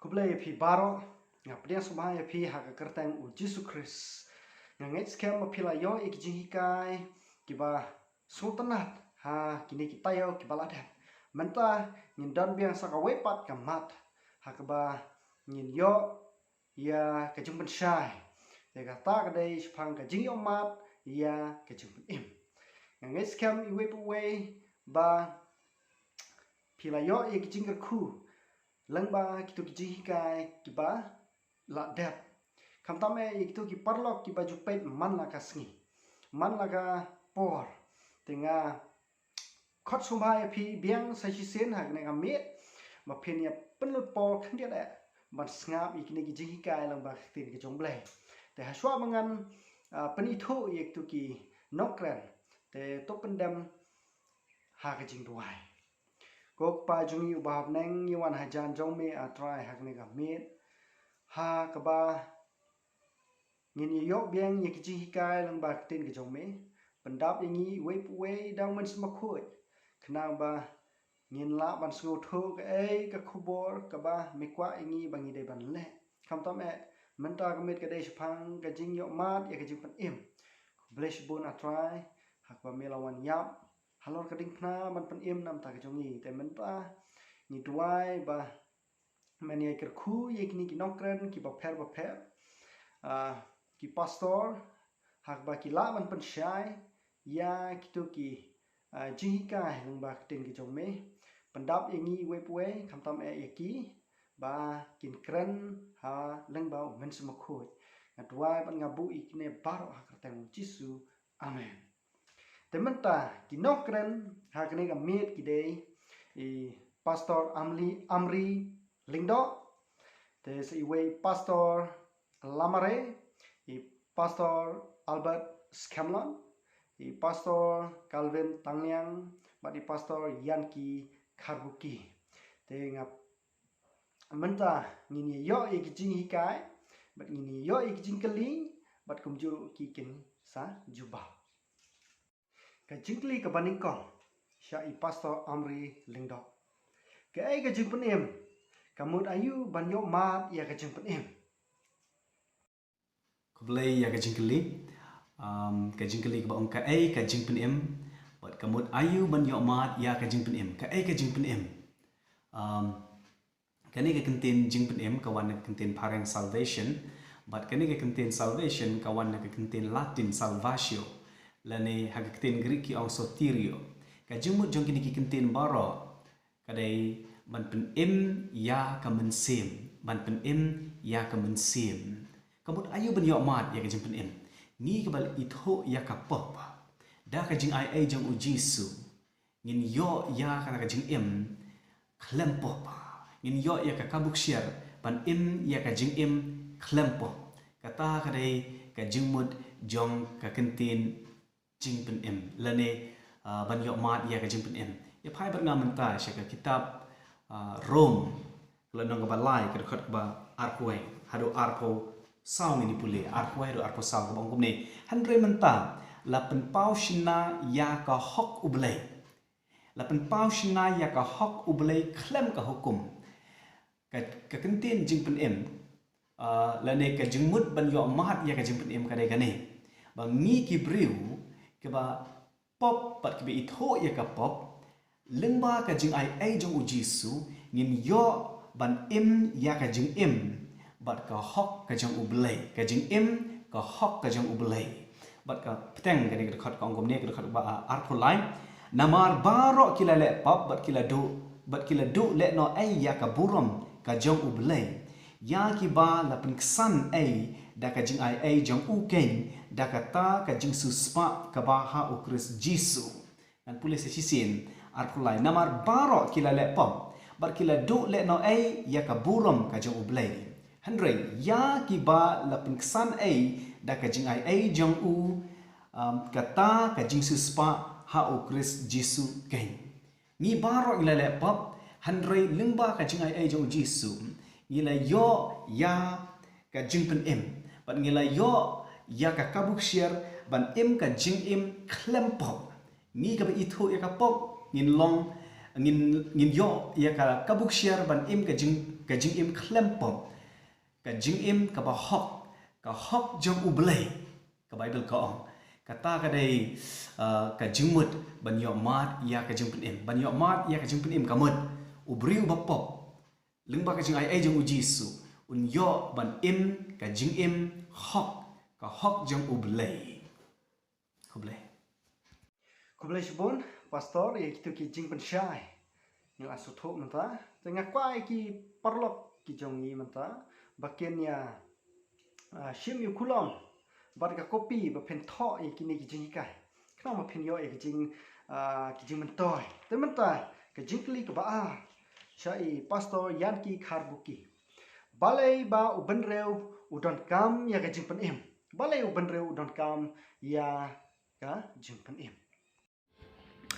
Kublai phi baro ngapdia subhaya phi haka kertang u Jesu Christ nganget skem phila yo ik jihikai kiba sultanat ha kini kita yo kibala dan menta ngin don biang saka wepat kamat hakaba ngin yo ya kejumpen syai te kata kadai spang ka jing mat ya kejumpen im nganget skem iwe puwe ba phila yo ik jingger ku langba kitu kijihikai kiba la dep kam tame itu ki parlok kiba jupet man la kasngi man la ka por tenga khot sumbai phi biang sai chi sen hak ne amit ma phen ya penlut por khan dia da ban ngap ikini kijihikai langba tin ki jongble te haswa mangan penithu itu ki nokren te to pendam ha ka jing duai kok pa jungi ubahap neng yuan hajan jong me atrai hak ne ga mit ha kaba ngin yok biang ye kichi hikai lang ba tin ke jong me pendap yangi we dang man sma khoi khna ba ngin la ban sngo tho ke ai ka khubor kaba mekwa yangi bangi de ban le kam tom e menta ka mit ke de phang ka jing yok mat ye ke jing pan im blesh bon atrai hak ba melawan yap halor kading pna man pan im nam ta ke jongi te menta ni tuai ba mani ai kerku ye kini ki nokren ki ba pher ki pastor hak ba ki la man pan syai ya kitu ki jihika lang ba tin ki jong me pendap yangi we puwe kam tam e yaki ba kin kren ha lang ba men sma khoi ngatwai ban ngabu ikne baro hak teng Jesu amen tementa kinokren hakne ga mit kidei pastor Amri Lingdo te iwe pastor Lamare pastor Albert Scanlon pastor Calvin Tangyang badi pastor Yanki Karbuki te ngap menta ngini yo ikijing hikai bat ngini yo ikijing keli bat kumju kikin sa jubah ka jingkli ka baningkong sya pastor Amri Lingdo ka ai ka jingpen em kamut ayu banyo mat ya ka jingpen em kublai ya ka jingkli ka ba ka ai ka jingpen em bat kamut ayu banyo mat ya ka jingpen em ka ai ka jingpen em kani ka contain jingpen em kawan ka contain parent salvation but kani ka contain salvation kawan ka contain Latin salvatio lani hagaktin Greek ang soterio ka jumut jong kini kikentin baro kadai ban pen im ya ka mensim ban pen im ya ka mensim kamut ayu ban yo mat ya ka jing pen im ni ka bal itho ya ka pop da ka jing ai jong u Jesu ngin yo ya ka jing im klempo ngin yo ya ka kabuk share ban im ya ka jing im klempo kata kadai ka jingmut jong ka kentin jing pen em lane ban yo mat ya ka jing pen em ya phai bar nga menta sha ka kitab Rom lanong ka balai ka khot ba arkoe hado arpo saw ni pule arkoe hado arpo saw ka bangkum ne handre menta la pen pau shina ya ka hok ublai la pen pau shina ya ka hok ublai klem ka hukum ka kentin jing pen em lane ka jingmut ban yo mat ya ka jing pen em ka dai gane bang ni ki briu keba pop pat kebe itho ya ka pop lengba ka jing ai jong u Jesu ngin yo ban im ya ka jing im bat ka hok ka jong u blai ka jing im ka hok ka jong u blai bat ka peteng ka ni ka khot ka ngom ne ka khot ba arpo line namar baro kila le pop bat kila do le no ai ya ka burom ka jong u blai ya ki ba la pen ksan ai da ka jing ai jong u ken da kata ka jing suspa ka ba ha u Christ Jesu dan pule se sisin arkulai namar baro kila le pom bar kila do le no ai ya ka burom ka jong u blai handre ya ki ba la pen ksan ai da ka jing ai jong u kata ka jing suspa ha u Christ Jesu ken ni baro ila le pop handre lengba ka jing ai jong Jesu ngila yo ya ka jing pen em ban ngila yo ya ka kabuk share ban im ka jing im klempo ni ka ba itho ya ka pop ngin long ngin yo ya ka kabuk share ban im ka jing ka jing im klempom ka jing im ka ba hok jong ublay ka Bible ka ong kata ka dai ka jing mut ban yo mat ya ka jing pen im ban yo mat ya ka jing pen im ka mut ubri u bapop leng ba ka jing ai jong ujisu un yo ban im ka jing im hok jong ublay Kublai Shibun, pastor, ya kita ki jing pensyai. Yang asutuk menta, tengah kuai ki perlok ki jongi menta, bakian ya shim yu kulom, barga kopi bapen thok ya kini ki jing ikai. Kenapa pen yo ya ki jing mentoy. Tapi menta ki jing kli ke baa. Syai pastor yan ki karbuki. Balai ba uben reu udon kam ya ki jing penim. Balai uben reu udon kam ya ka jing penim.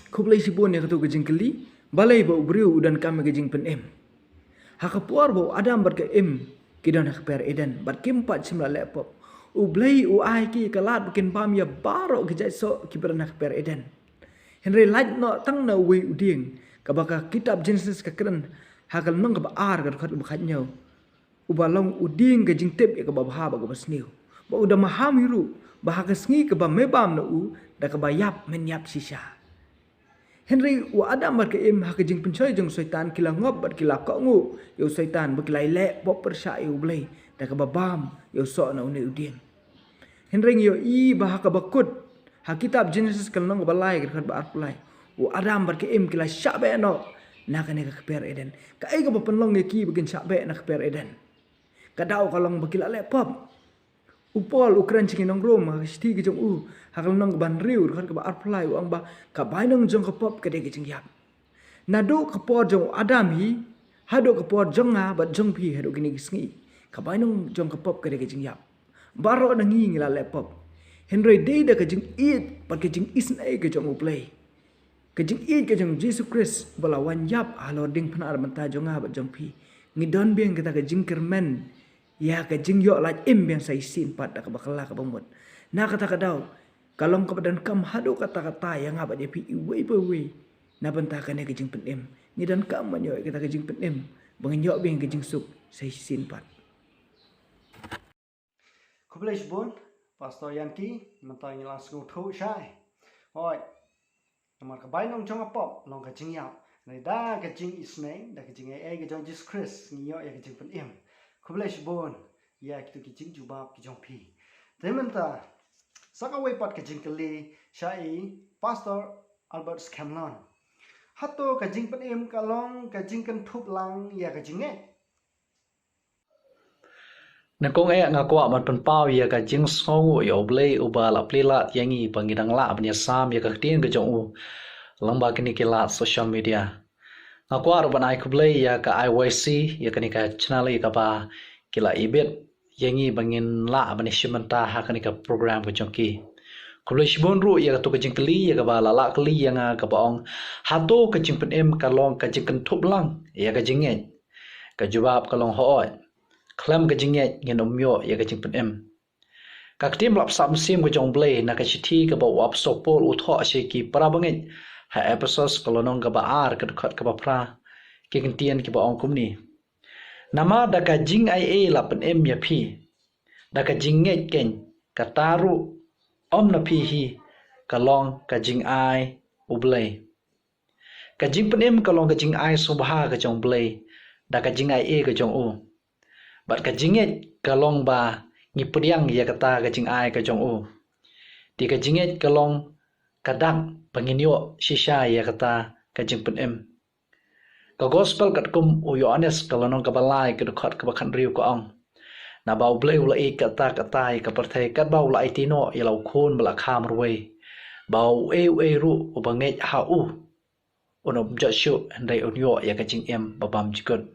Kublai Shibun yang ketu kejing keli, balai bau beriu dan kami kejing pen em. Hakapuar bau Adam bar ke em, kidan hak per Eden, bar kempat semla lepop. Ublai ai ki kalat bikin pam ya barok kejai so kiberan hak per Eden. Henry light no tang na wi uding, kabaka kitab Genesis kekeren, hakal nong kaba ar kat bakat nyau. Ubalong uding kejing tip ya kaba baha baga basniu. Ba udah mahamiru, bahaka sengi kaba mebam na da kaba yap menyap sisa. Henry wa Adam bar ke im ha kejing pencoy jong syaitan kila ngob bar kila ko ngu yo syaitan berkilai le pop persya yo blai da ka babam yo so na une udien Henry yo I bah ka bakut ha kitab Genesis kal nong balai ka ba arpulai wa Adam bar ke im kila syabe no na ka ne ka per Eden ka ai ka ba penlong ye ki begin syabe na ka per Eden ka dau kalong bakila le pop upol ukran cikin nong Roma sti ke jong hakal nong ban riu kan ka ba arpulai ang ba ka bai nong jong ka pop ka de ke jing yap nado ka po jong Adam hi hado ka po jong nga ba jong pi hado gini gisngi ka bai nong jong ka pop ka de ke jing yap baro na ngi ngila le pop Henry de da ka jing it pa ke jing isna ke jong uplay ka jing it ke jong Jesus Christ bala wan yap halo ding phanar manta jong nga ba jong pi ngi don biang kita ka jing kermen ya ka jing yo laj im yang sai sin pat da ka bakala ka bamut na kata ka daw kalong ka badan kam hado kata-kata yang apa je pi iwe pewe na banta ka ne ka jing penem ni dan kam man yo kita ka jing penem bang yo bing ka jing suk sai sin pat Kublai Shibun, pastor Yanki mentang langsung thu syai. Oi, nomor ka bai nong jong apop long ka jing yap. Nei da ka jing isne da ka jing ai ka jong Jesus Christ ni yo ya ka jing penem. Kublai Shibun, ya kita kijing jubab kijong pi. Tementa, saka wepat kijing keli syai pastor Albert Scanlon. Hato kijing penim kalong kijing kan thup lang ya kijing Nakong ngaku amat penpau ya kijing songu ya oblei ubala plilat yangi pangidang la abnya sam ya kaktin kejong lamba kini kilat social media. Ngaku arban ai kublei ya ka IYC ya kani ka channel ya ba kila ibet yangi bangin la bani shimanta ha kani ka program ko jongki kublei shibon ru ya to ka jingkli ya ka ba la kli yang ka baong hato ka jingpen em ka long ka jingken thup lang ya ka jinget ka jawab ka long hooi klam ka jinget ngin omyo ya ka jingpen em ka tim lap sam sim ko jong blei na ka chithi ka ba wap so pol utho she ki para bangit ha episodes kolonong ka ba ar ka khat ka ba pra ki kentian ki ba ong kumni nama daka jing ai la pen em ya phi daka jing nge ken ka taru om na phi hi ka long ka jing ai ublei ka jing pen em ka long ka jing ai subha ka jong blei daka jing ai ka jong u bat ka jing nge ka long ba ngi priang ya kata ka jing ai ka jong u di ka jing nge ka long kadak panginyo shisha ya kata ka jing pen em ka gospel kat kum u Yohanes kalonong ka balai ka dukhat ka bakhan riu ko ang na bau blei ula e kata kata ka parthai kat bau la itino ilau khun bala kham ruwei bau e ru u banget ha u onom jashu ndai onyo ya ka jing em babam jikot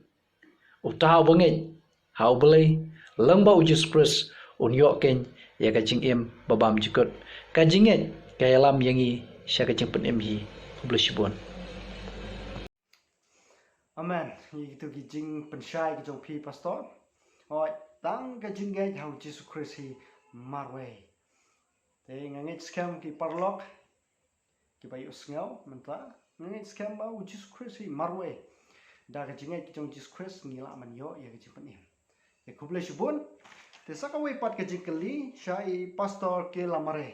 u tau banget ha u blei lang bau Jesus Christ onyo ken ya ka jing em babam jikot ka jinget ka lam yangi sya ka jing pen em hi blei shibon. Amen. Itu kijing pensyai kijong pi pastor. Oi, tang kijing ngai hau Jesus Christ hi marway. Te ngangit scam ki parlok ki bayu sngau menta ngangit scam bau Jesus Christ hi marway. da ka jingai ki jong Jesus Christ ngila man yo ya ka jing pen em ya ku ble shibun te sakawai pat ka jing kali shai pastor ke lamare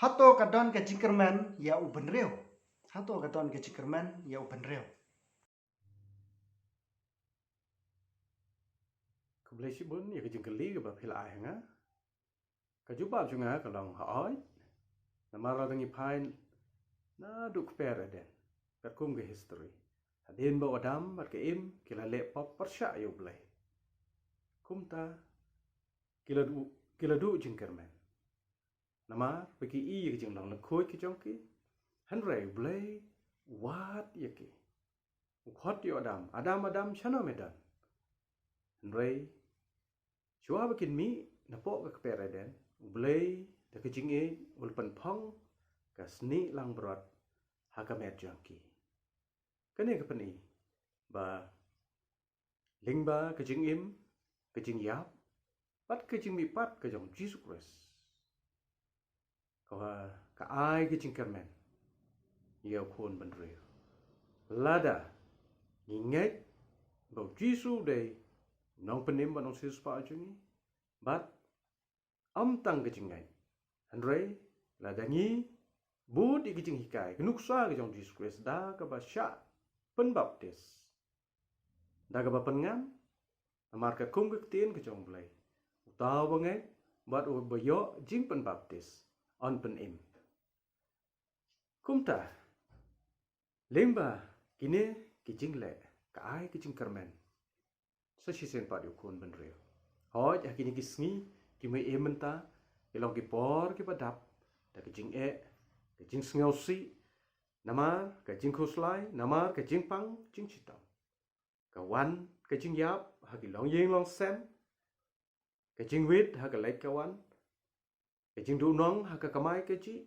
hato ka don ka jinkerman ya u benreu hato ka don ka jinkerman ya u benreu ku ble shibun ya ka jing kali ka ba phila ai nga ka jubab junga ka long haoi na mara dangi pain na duk pera den per kum ke history hadin ba adam bar ke im kila le pop persha yo blai kumta kila du jinkerman nama peki i ke jing long la khoi ki jong ki hanre blai wat ye ki khot yo adam chano medan hanre chua ba kin mi na po ka pera den blai ta ke jing e ul pan phong ka sni lang brot hakamet jangki kene ka pani ba lingba ka jing im ka jing yap pat ka jing mi pat ka jong Jesus Christ ka ai ka jing kermen yau khon ban re lada nginget ba Jesus dei nong penim ba nong sis pa jungi bat am tang ka jing ngai andre lada ngi bud iki jing hikai kenuk sa ke jong Jesus Christ da ka ba sha pen baptis da ka ba pen ngam amar ka kum ke tien ke jong blai utaw ba ngai bat o ba yo jing pen baptis on pen im kumta lemba kine ki jing le ka ai ki jing kermen sa shi sen pa yu kon ben re hoj akini ki sngi ki me ementa ki long ki por ki padap da ki jing e cái jing sngow si namar cái jing khoslai namar cái jing pang jing chitao cái wan cái jing yap ha cái long yeng long sem cái jing wit ha cái lek cái wan cái jing du nong ha cái kamai cái chi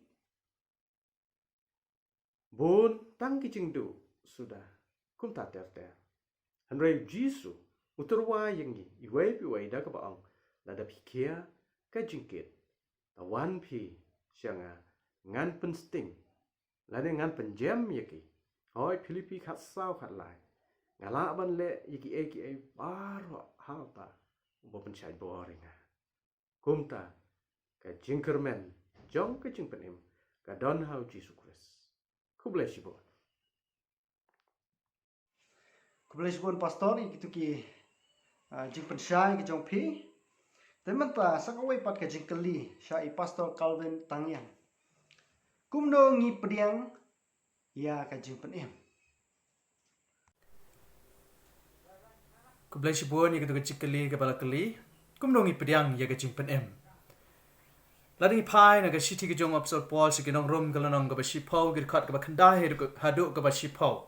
bon tang cái jing du sudah kum ta ter ter hanrei jisu uterwa yang ni iwei da ka baong la da phikia cái jing kit ta wan phi sianga ngan pensting lade ngan penjam yaki hoi Filipi khat sao khat lai ngala ban le yaki e baro halta bo penchai boringa kumta ka jinkerman jong ka jingpenim ka don how Jesus Christ ku bless you both ku ble shibun pastor ki ki jing pen shai ki jong phi teman ta sakawai pat ka jing kali shai pastor Calvin Tangyang kumno ngi priang ya ka jing pen em Ku blai shibun ya ka cikali ka bala kali kumno ngi pediang ya ka jing pen em lading pai na ka shiti ka jong apsol Paul si kinong rom galanong ka ba shipau gir khat ka ba khandai he hadu ka ba shipau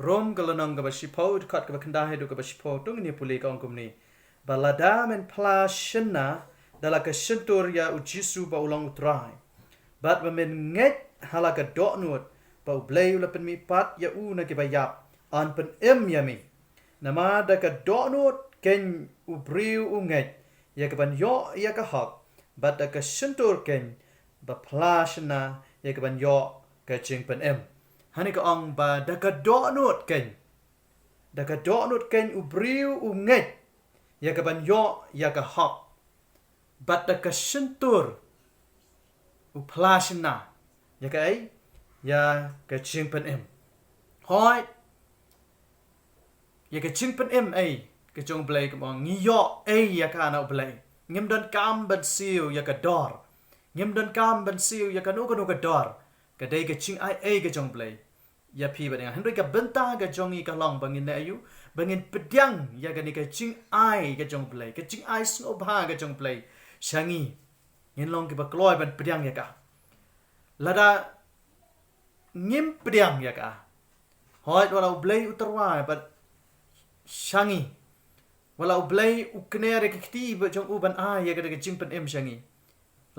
rom galanong ka ba shipau khat ka ba khandai he ka ba shipau tung ni puli ka ong kumni balada men pla shinna dala ka shintur ya ujisu ba ulang utrai bat ba men nget halaka doknut ba blai ula pen mi pat ya u na ke ba yap an pen em ya mi nama da ka doknut ken u briu u nget ya ka ban yo ya ka hak bat da ka shintur ken ba plashna ya ka ban yo ka ching pen em hani ka ong ba da ka doknut ken u briu u nget ya ka ban yo ya ka hak bat da ka shintur u plashna ya ka ai ya ka ching pen em hoi ya ka ching pen em ai ka jong blai ka bang ngi yo ai ya ka na blai ngem don kam ban siu ya ka dor ngem don kam ban siu ya ka no ka dor ka dai ka ching ai ka jong blai ya phi ba ding han ka benta ka jong i ka long bangin na ayu bangin pedyang ya ka ni ka ching ai ka jong blai ka ching ai sno ba ka jong blai shangi ngin long ki ba kloi ban pedyang ya ka lada ngim pedyang ya ka hoi walau blai utarwa but shangi walau blai uknere kiti ba jong uban a ya ga jing pen em shangi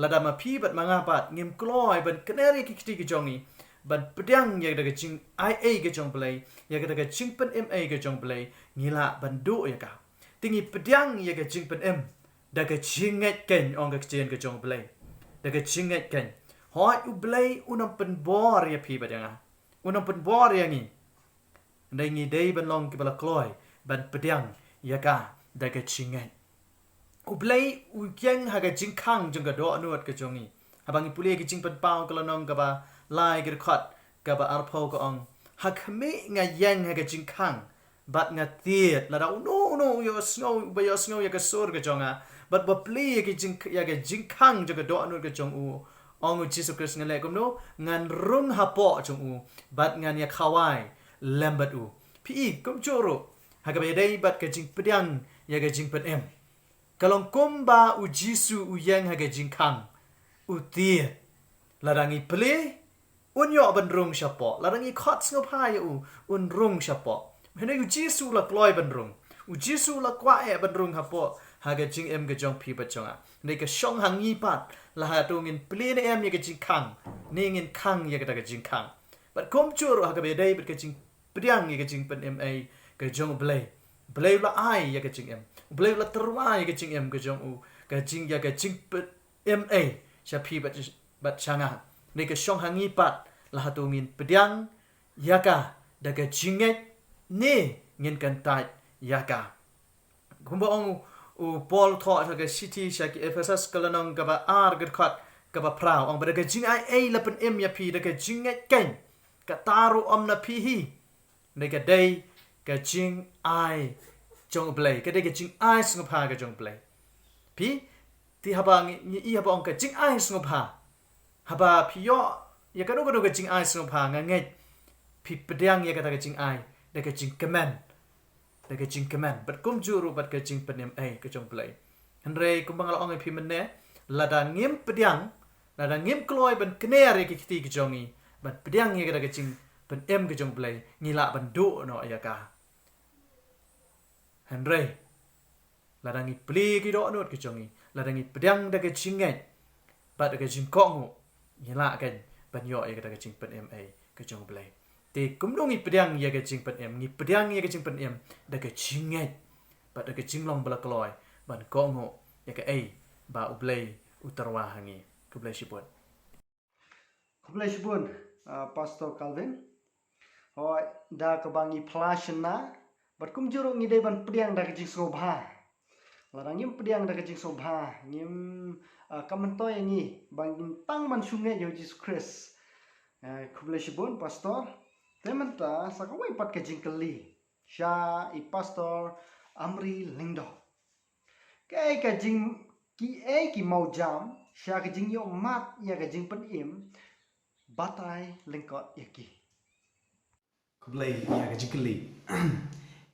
lada ma phi bat manga pat ngim kloi ban knere kiti ki jongi ban pedyang ya ga jing ai ga jong blai ya ga jing pen em ai ga jong blai ngila ban do ya ka tingi pedyang ya ga jing pen em da ga jing nget ken ong ga chen ga jong blai da ga jing nget ken hoi u blai unam pen bor ya phi ba danga unam pen bor ya ngi Ndai ngi dei ban long ki bala kloi ban pediang yaka daga chingai. Ublay ukyang haga jingkang jengga do anuat ke jongi. Habangi puli ki jing pan pau kala nong ka ba lai gir khot ka ba arpo ko ong. Hakme nga yang haga jingkang bat nga tiet la da no yo snow ya ka sur ke jonga. But ba pli ki jing ya ga jingkang jengga do anuat ke jong u. Ong u Jesus Christ ngale kum no ngan rung hapo jong u bat ngan ya khawai lambat u. Pi kum choro haga be dei bat ke jing pediang ya ga jing pen em. Kalong kumba u Jisu u yang haga jingkang u tia larangi ple unyo ban rung shapo larangi khot ngop ha ya un rung shapo hene u Jisu la kloi ban rung u Jisu la kwa e ban rung hapo haga jing em ga jong pi ba chonga nei ka shong hangi pat la ha tu ngin ple ne em ya ga jingkang ne ngin kang ya ga ga jingkang but kom churu haga be dai bet ka jing priang ya ga jing pen em ai ga jong blay la ai ya ga jing em blay la terwai ya ga jing em ga jong u ga jing ya ga jing pen em ai sha pi bat changa ne ka shong hangi pat la ha tu ngin pediang ya ga da ga jing ne ngin kan tai ya ga kumba ong u Paul thought ga city sha ki Ephesus kalanong ga ba ar ga khat ga ba prao ong ba ga jing ai la pen em ya pi da ga jing ken ka taru om na pi hi ne ga dai ga jing ai jong blay ka dai ga jing ai sung pa ga jong blay pi ti haba ni i haba ong ka jing ai sung pa haba pi yo ya ka no ga jing ai sung pa nga ngai pi pedang ya ka ga jing ai da ga jing command da ga jing command but kum juru bat ga jing penem ai ka jong blay han re kum bang la ong pi men ne la da ngim pedang la da ngim kloi ban kner ki ti ga jongi ban pedang ya ka ga jing pen em ga jong blay ngila ban do no ya ka Henry ladangi pli ki do anut ki jongi ladangi pedang daga jingai bat daga jingkong ngila kan ban yo ya daga jing pen em ai ka jong blai te kumdongi pedang ya ga jing pen em ngi pedang ya ga jing pen em daga jingai bat daga jinglong bala kloi ban kongo ya ka ai ba ublai utarwa hangi kublai sipot Pastor Calvin hoi da ka bangi flashna bat kum juru ngi dei ban pediang daga jing sobha larang ngim pediang daga jing sobha ngim kamantoy ngi bangin tang man sungai yo Jesus Christ kublai sibun pastor tementa sakawai pat ka jing kali sha I pastor Amri Lingdo kai ka jing ki mau jam sha ka jing yo mat ya ka jing pen im batai lingkot yaki kublai ya ga jikli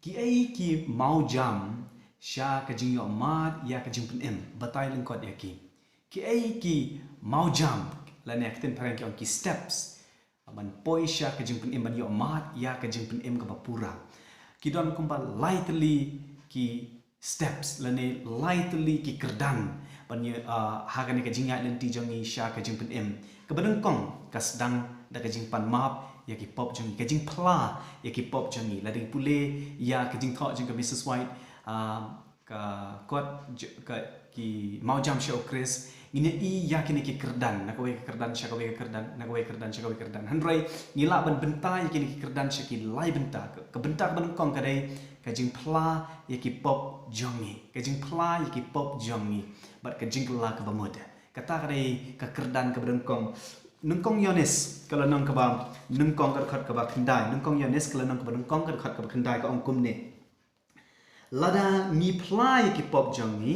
ki ai ki mau jam sha ka jing yo mat ya ka jing pen em batai lingkot ya ki ai ki mau jam la ne akten parang ki on ki steps ban poi sha ka jing pen em ban yo mat ya ka jing pen em ka pura ki don kumba lightly ki steps la ne lightly ki kerdan ban ye ha ka ne ka jing ya len ti jongi sha ka jing pen em ka badang kong ka sedang da ka jing pan map ya ki pop jongi ka jing pla ya ki pop jongi la ding pule ya ka jing thok jing ka Mrs White ka kot ka ki mau jam show Chris ini I ya kini ki kerdan nak we kerdan sya we kerdan nak we kerdan sya we kerdan handrai ngila ban benta ya kini ki kerdan sya ki lai benta ke benta ban kong ka dai ka jing pla ya ki pop jongi ka jing pla ya ki pop jongi bat ka jing la ka bamud kata ka dai ka kerdan ka bengkong nungkong Yones kalau nang ka ba nungkong ka khat ka ba kendai nungkong Yones kalau nang ka ba nungkong ka khat ka ba kendai ka ong kum ne lada mi pla ya ki pop jongi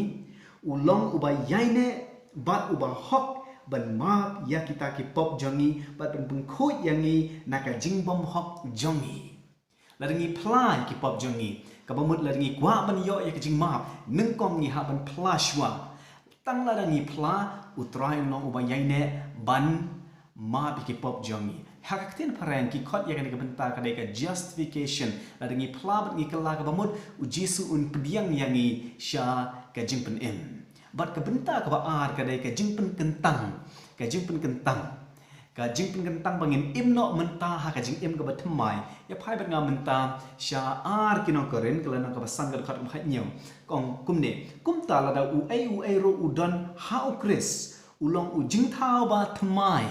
ulong uba yaine bat uba hok ban map ya kita ki pop jongi bat ban pengkhut yangi naka jingbom hok jongi ladangi plai ki pop jongi kabamut ladangi kwa ban yo ya ki jing map nengkong ni ha ban plashwa tang ladangi pla utrai no uba yaine ban map ki pop jongi hakaktin parang ki khot ya ka benta ka dai ka justification ladangi pla ban ngi kala kabamut ujisu un pediang yangi sha ka jingpen em bat ka benta ka ba ar ka dai ka jingpen kentang ka jingpen kentang bangin im no menta ha ka jing em ka ba thmai ya phai bat nga menta sha ar ki no koren kala na ka ba sang ka khat ba nyam kong kumne kumta la da u ai ro u don ha u Chris ulong u jing thao ba thmai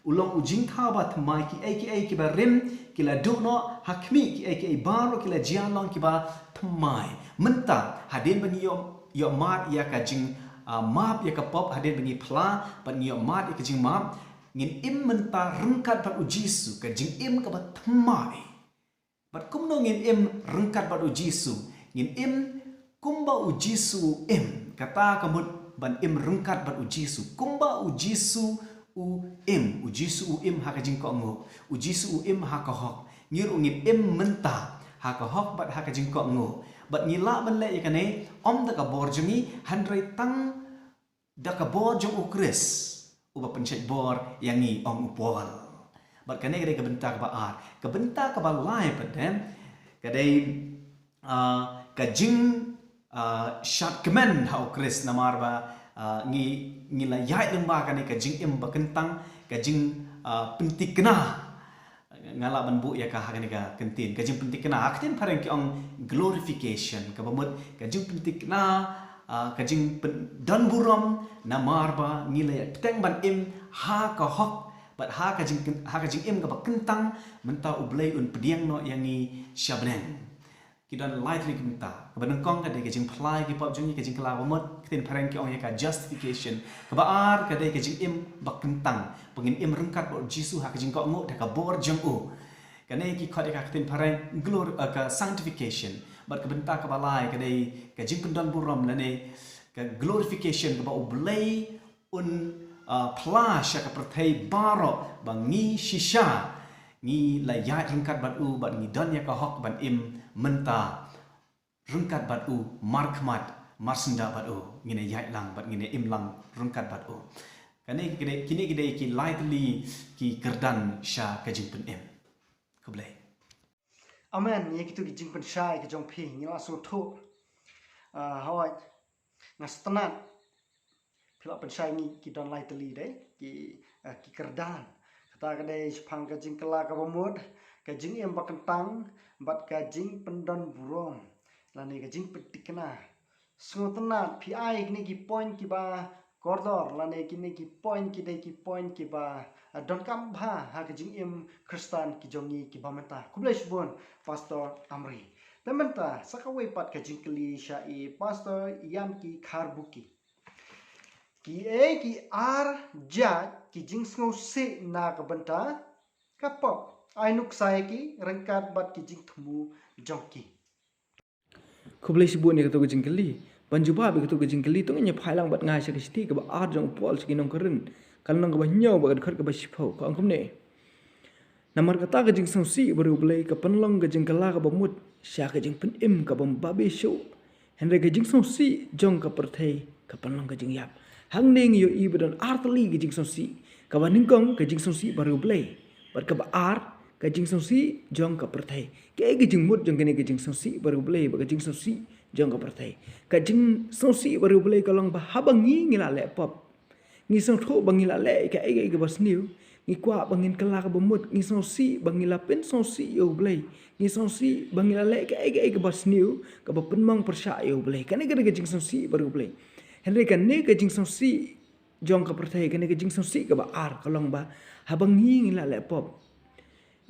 Ulong ujing tha ba thamai ki ai ki ba rim ki la du no hakmi ki ai baro ki la jian long ki ba thamai menta hadin bani yo mat ya ka jing map ya ka pop hadin bani pla ban yo mat ya ka jing map ngin im menta rengkat bat ujisu ka jing im ka ba thamai bat kum no ngin im rengkat bat ujisu ngin im kumba ujisu im kata kamut ban im rengkat bat ujisu kumba ujisu ujisu im ha ka jing ko ngo ujisu im ha ka hok ngir ngin im menta ha ka hok bat ha ka jing ko ngo bat ngila ban le yakane om da ka borjungi handrai tang da ka borjung ukris uba pencet bor yang ni om upol bat kane gede ka benta ka ba ar ka benta ka ba lai padem gede ka jing shat kemen ha ukris namar ba ngi la yai lemba kane ka jing im ba kentang ka jing pentik kena ngala ban bu ya ka ha ka kentin ka jing pentik kena aktin pareng ki ong glorification ka bamut ka jing pentik kena ka jing dan buram namar ba ngila ya teng ban im ha ka hok bat ha ka jing im ka ba kentang menta ublei un pediang no yang ni shabnen kidan lightly kimta kaban kong ka de ke jing plai ki pop jungi ke jing kala bamut tin pareng ki ong ya ka justification ka ba ar ka de ke jing im ba kentang pengin im rengkat bo jisu ha ka jing ko ngo da ka bor jong u kane ki khode ka tin pareng glory ka sanctification bat ka benta ka balai ka de ka jing pendan buram la ne ka glorification ka ba ublei un plasha ka perthai baro bangi shisha ngi la ya rengkat bat u bat ngi dan ya ka hok ban im menta rengkat bat u markmat marsenda bat u ngine ya lang bat ngine im lang rengkat bat u kane kini gede ki lightly ki kerdan sha ka jing pen im kublai amen ye kitu ki jing pen shai ki jong phi ngila so tho hawai ngastanat phila pen shai ngi ki don lightly dai ki kerdan kata kadai sepang ka jing kala ka bamut ka jing em ba kentang bat ka jing pendon burom lani ka jing petikna sngotna pi ai ni ki point ki ba kordor lani ki ni ki point ki dai ki point ki ba don kam bha ha ka jing em kristan ki jongi ki bamenta kublai shbon pastor amri tementa sakawai pat ka jing kli shai pastor yam ki kharbuki ki ar ja ki jing sngo se na ka benta kapop ainuk sai ki rengkat bat ki jing thumu jongki kublai sibun ni kato jing kali banjuba be kato jing kali to nya phailang bat ngai se sti ka ba ar jong pol ski nong keren kal nong ka ba nyau ba khar ka ba sipho ka angkum ne namar kata ka jing sngo si baru blai ka panlong ka jing kala ka ba mut sha ka jing pen im ka bam ba be shu henre ka jing sngo si jong ka perthai ka panlong ka jing yap hang ning yo i badan artli ka jing sngo si ka ba ningkong ka jing sngo si baru blai bat ka ba ar ka jing sngo si jong ka perthai ke jing mut jong kene ka jing sngo si baru blai ba ka jing sngo si jong ka perthai ka jing sngo si baru blai ka long ba habangi ngila le pop ngi sngo tho bangila le ka ga bas niu ngi kwa bangin kala ka bamut ngi sngo si bangila pen sngo si yo blai ngi sngo si bangila le ka ga bas niu ka ba penmang persya yo blai kane ka jing sngo si baru blai henry kan ne ka jing sngo si jong ka perthai kane ka jing sngo si ka ba ar ka long ba habangi ngila le pop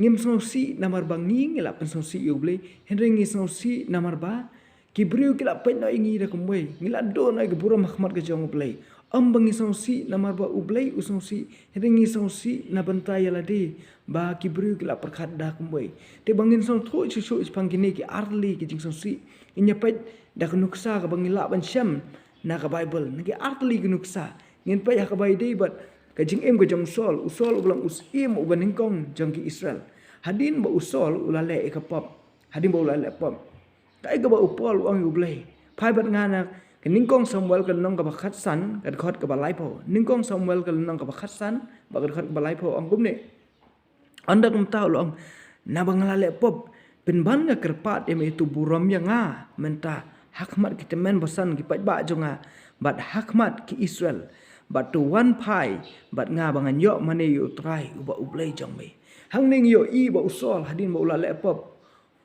ngim sngo si namar bangi ngila pen sngo si yo blai henry ngi sngo si namar ba ki briu kila pen no ingi da kumwei ngila do na ka bura mahmat ka jong blai bangi sngo si namar ba ublai usong si henry ngi sngo si na bantai la de ba ki briu kila perkhat da kumwei te bangin sngo tho chu pang kini ki arli ki jing sngo si inya pet da knuksa ka bangila ban syam na ka bible ngi artli gnuksa ngin pa ya ka bai dei bat ka jing em ka jong sol usol ulang usim ubaning kong jong ki israel hadin ba usol ulale ka pop hadin ba ulale pop kai ka ba upol uang ublai phai bat ngana ka ningkong samuel ka nong ka ba khatsan ka khot ka ba laipo ningkong samuel ka nong ka ba khatsan ba ka khot ka ba laipo ang gumne anda kum tahu long na bangalale pop penban nga kerpat em itu buram yang nga menta hakmat kita men basan ki pat ba jonga bat hakmat ki Israel bat tu wan pai bat nga bangan yo mane yo trai uba ublai jong me hang ning yo i ba usol hadin ba ulale pop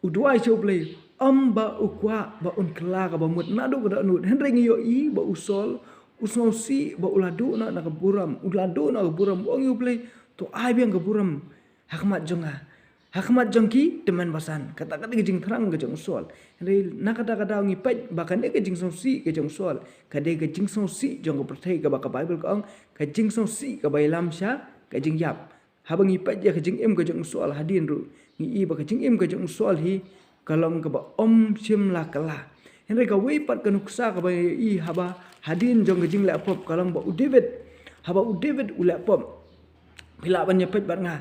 udwai cho ublai ba ukwa ba un kla ka ba mut nadu ka nut henring yo i ba usol usno si ba uladu na ka buram uladu na ka buram ong yo ublai To ai biang ke buram hakmat jonga. Hakmat jongki teman basan. Kata-kata ke jing terang ke jong soal. Re na kata-kata ngi paj bahkan ke jing song si ke jong soal. Kade ke jing song si jong ke pertai ke baka Bible ka ong ke jing song si ke bailam sha ke jing yap. Habang ngi paj ke jing em ke jong soal hadin ru. Ngi i ba ke jing em ke jong soal hi kalong ke ba om sim la kala. Henry ka wei pat ke nuksa ke ba i haba hadin jong ke jing la pop kalong ba u David. Haba u David u la pop. Bila banyak paj bar nga.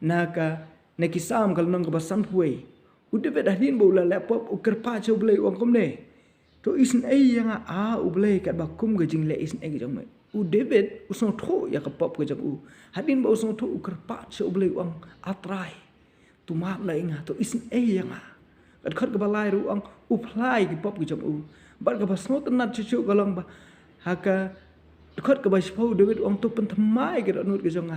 Naka nekisam kalau nang kebasan huai. Udah dah din bola laptop uker pa cho blai wang komne. To isen ai yang u blai kat bakum ke jing le isen ai ke jong mai. U David usong tho ya ke pop ke jong u. Hadin ba usong tho uker pa cho blai wang atrai. Tu map na inga to isen ai yang kat khat ke balai ru ang u plai ke pop ke jong u. Bar ke basno tenat cucu kalong ba. Haka khat ke baspo David wang tu pentemai ke nut ke jong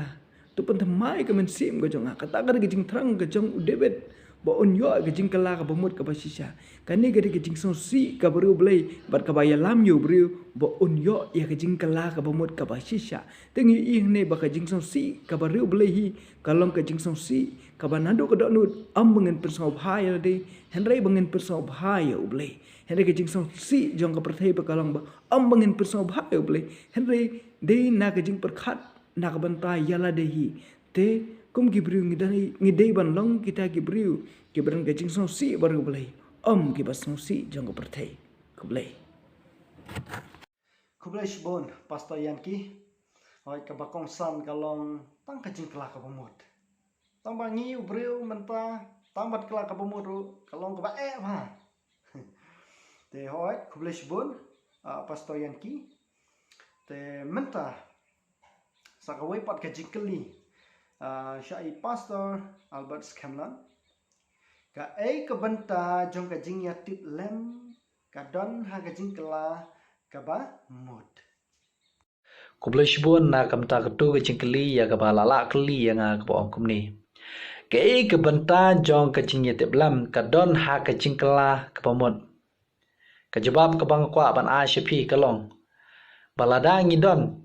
tu pentemai ke mensim ke jong kata ke jing terang ke jong u David ba on yo ke jing kala ke bamut ke basisha kani ke jing song si ke bru blai bat ke baya lam yo bru ba on yo ya ke jing kala ke bamut ke basisha tengi ing ne ba ke jing song si ke bru blai hi kalong ke jing song si ke banado ke nut am bengen persau bhai de henry bengen persau bhai u blai henry ke jing song si jong ke perthai ba kalong ba am bengen persau bhai u blai henry de na ke jing perkhat na ke bantai yala de hi te kum gibriu ngidai ban long kita gibriu gibran ke jing song si baru blai om gibas song si jong ke perthai ku blai shibon pastor Yanki. Hoi ke bakong san kalong tang ke jing kala ke bamut. Tang bangi ubriu menta tang bat kala ke bamut kalong ke ba ha. Te hoi shibon pastor Yanki. Te menta sakawai pat ke jing kali. Syai pastor Albert Scanlon ka ke benta jong ka jing ya tit lem ka don ha ka jing kala ka ba mut Kublai shibun na kamta ketu ke jingkeli ya ke balala keli yang ke boong kumni. Ke benta jong ke jing yete blam ka don ha ke jingkela ke pamut. Ke jebab ke bang kwa ban a shepi kalong. Balada ngidon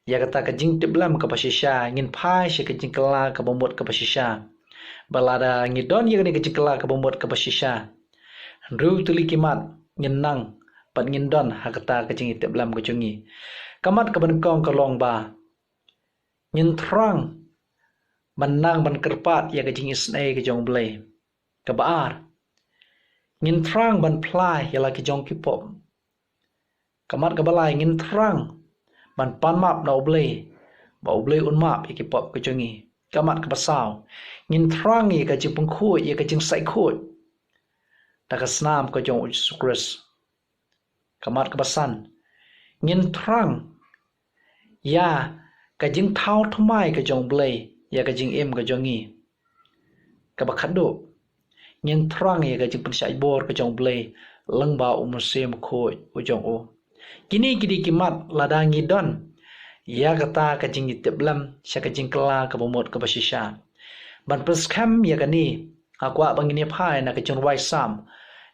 ya kata ke jing tiblam ke pasisha ngin pai she ke jingkela ke pamut ke pasisha. Balada ngidon ya ke jingkela ke pamut ke pasisha. Ru tuli kimat ngin nang pat ngin don ha kata ke jing yete blam ke jungi. Kamat ke benkong kalong ba. Ngin terang menang ban kerpat ya ke jing isnai ke jong blai. Ke baar. Ngin terang ban plai ya la ke jong kipop. Kamat ke balai ngin terang ban pan map na oblai. Ba oblai un map ya kipop ke jongi. Kamat ke pasau. Ngin terang ya ke jing pengkut ya ke jing sai kut. Tak ke senam ke jong Yesus Kristus. Kamat ke pasan. Ngin terang ya ke jing thau thumai ke jong blai ya ke jing em ke jongi. Ke bakado. Ngin terang ya ke jing pensyai bor ke jong blai leng ba umusim kut ujong u. Kini kimat ladangi don. Ya kata ke jing itiblam sya ke jing kela ke bumut ke basisha. Ban peskam ya kani akwa bangini pai na ke jong wai sam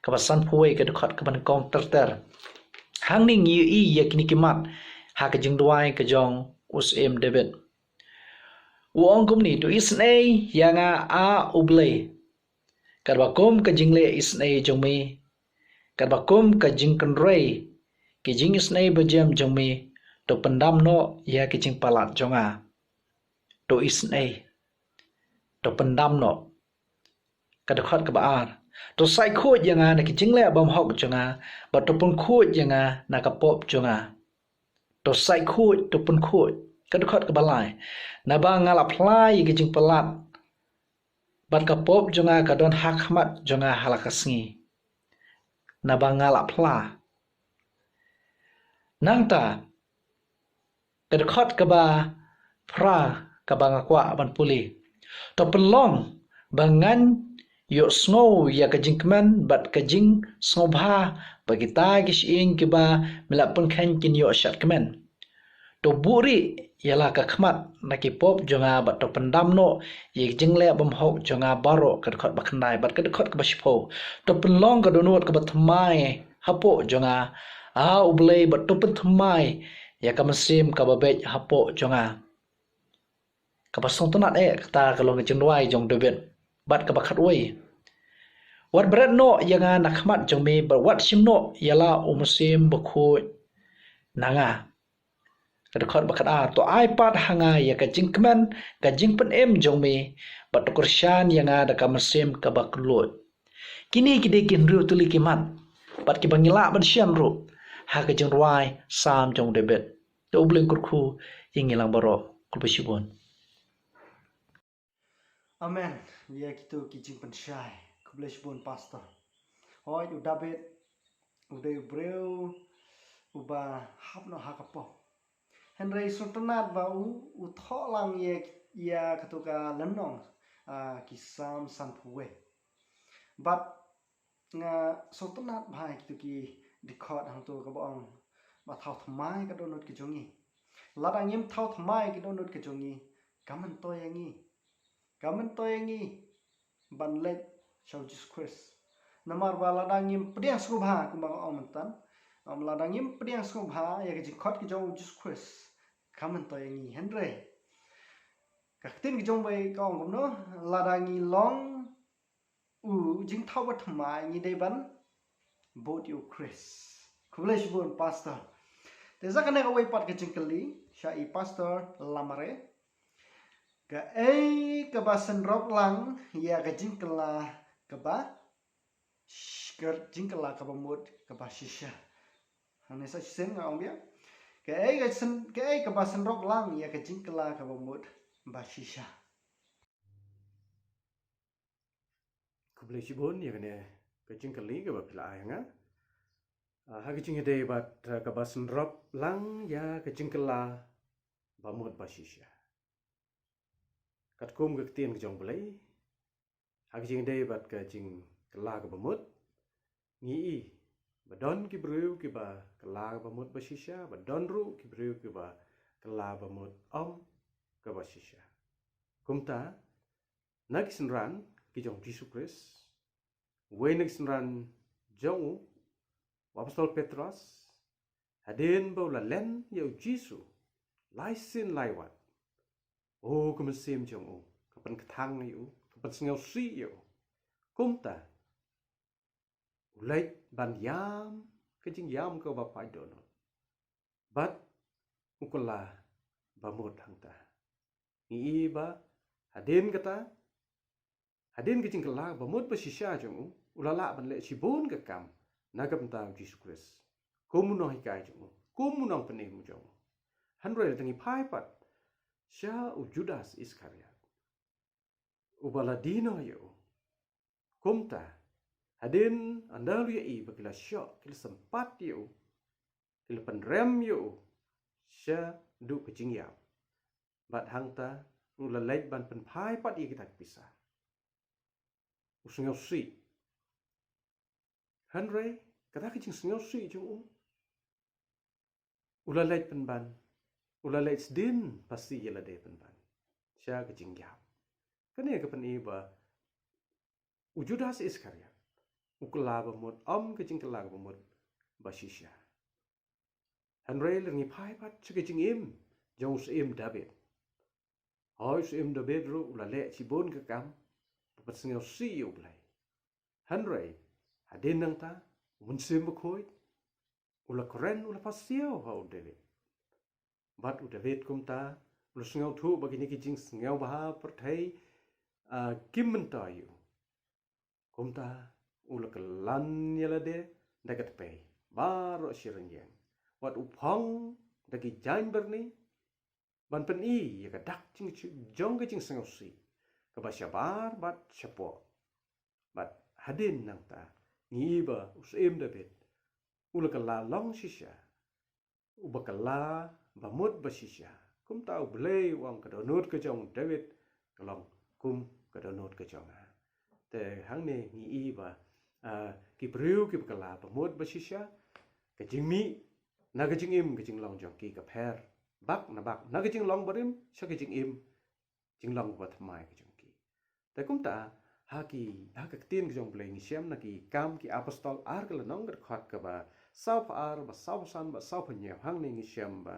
ke pasan puai ke dekat ke ban kong terter. Hang ning yu i ya kini kimat ha ke jing duai ke jong usim David. Uong kum ni tu isnei yang a ublai. Karbakum ke jing le isnei jong mi. Karbakum ke jing kenrei. Ke jing isnei bejam jong mi. To pendam no ya ke jing palat jonga. To isnei. To pendam no. Kadakot ke baar. To sai khut yang na ke jing le bam hok jonga. Ba to pun khut yang na kapop jonga. To sai khut to pun khut. Kadakot ke balai. Na ba ngalap lai ke jing palat. Bat kapop jonga kadon hakmat jonga halakasngi. Na ba ngalap la. Nangta kadakot ke ba pra ke ba ngakwa ban puli. To pelong bangan yo snow ya ke jing keman bat ke jing snobha bagi tagis ing ke ba melapun kan kin yo syat keman. To buri ialah ke khmat na ki pop jonga bat to pendam no ye jing le bam hok jonga baro kadakot ba khandai bat kadakot ke ba shipo. To pelong ke donut ke ba thamai hapo jonga a ublei bat to pen thamai ya ka mesim ka babej hapo jonga. kapasong tunat kata kalau ngejeng duai jong debet bat kabakat wei wat berat no yang nakmat jong me wat sim no yala umusim bakut nanga kadakot bakat to iPad hanga ya kajing keman kajing pen jong me bat kursyan yang ada kamasim kabaklut kini kide kin ru tuli kimat bat kibangila ban syam ru ha kajing ruai sam jong debet to bling kurku yang ilang baro kulbashibon. Amen. Ya gitu kijing pensyai. Kublish pun pastor. Hoi u David. Udah breu. Uba hap no hakapo. Henry suntenat ba u tholang ya ketuka lenong. Kisam sanpuwe. But nga suntenat ba gitu ki dikot hang tu kabong. Ba thau thamai ka donut ki jongi. Ladang yim thau thamai ki donut ki jongi. Kaman to yangi. Kamen toyengi ban lek shau Jesus Christ. Namar ba ladangim pediang subha kumbang omentan. Ladangim pediang subha ya ke jikot ke jong Jesus Christ. Kamen toyengi Henry. Kaktin ke jong bai kaong kumno ladangi long jing thau ba thamai ni dei ban bot you Christ. Kublish bun pastor. Teza kana ka wai pat ke jingkeli syai pastor lamare. Ka kebasan rok lang ya ka jingkela keba jingkela ka bamut keba shisha hanesa sen ngong dia ka kebasan rok lang ya ka jingkela ka bamut ba shisha Kubleshibon ya kene kajing kali ke bapila ayanga. Ha kajing hede bat kabasan rop lang ya kajing kala bamut basisha. Kat kum ke tien ke jong belai. Ha kajing hede bat kajing kala ke bamut ngi badon ki breu ki ba kala ke bamut basisha badon ru ki breu ki ba kala bamut ke basisha. Kumta nagisenran ki jong Jesus Christ. Wenexran jong Apostol Petros hadin baula len yau Jisu laisin laiwat. Oh kemesim jong kapan ketang yu kapan sengau si yu kumta ulai ban yam kejing yam ke bapai dono. Bat ukula bamut hangta. Ni ba hadin kata hadin kejing kela bamut basisya jong ulala ban le sibon ke kam nagam ta Jesus Christ komu no hikai jong komu nang penem jong hanre tangi pai pat sya u Judas Iskariot ubaladino yo kumta hadin andalu ya i bagila syok kil sempat yo kil penrem yo sya du kejing yam bat hangta ulalait ban pen pai pat i kita pisah usungau si Henry kata kecing sengau si jung ulalait penban ulalait sedin pasti yela de penban sya kecing yap kene ke pen iba ujudas Iskariot ukla bamut kecing kela bamut basisya Henry lengi pai pat kecing im jong im David hoi im David ru ulalait sibon ke kam pat sengau si ublai Henry hadin nang ta munsim bakoi ula keren ula pasio ha David bat u David kumta ula sengau thu bagini kijing sengau baha perthai kim mentayu kumta ula kelan yala de dagat pay baro sirengyang wat upong dagi jain berni ban pen i ya kadak jing jong kijing sengau si kabasyabar bat syapo bat hadin nang ta ngiba usim David ulakala long sisya ubakala bamut basisya kum tau blei wang kadonut ke jong David kalong kum kadonut ke jong te hang ne ngiba ki breu ki bakala bamut basisya ke jingmi na ke jingim ke jinglong jong ki ka pher bak na ke jinglong barim sya ke jingim jinglong bat mai ke jong ki te kum ta haki tin ke jong bleng siam na ki kam ki apostol ar ke lenong ger khat ke ba sau ar ba sau san ba sau phnya hang ni siam ba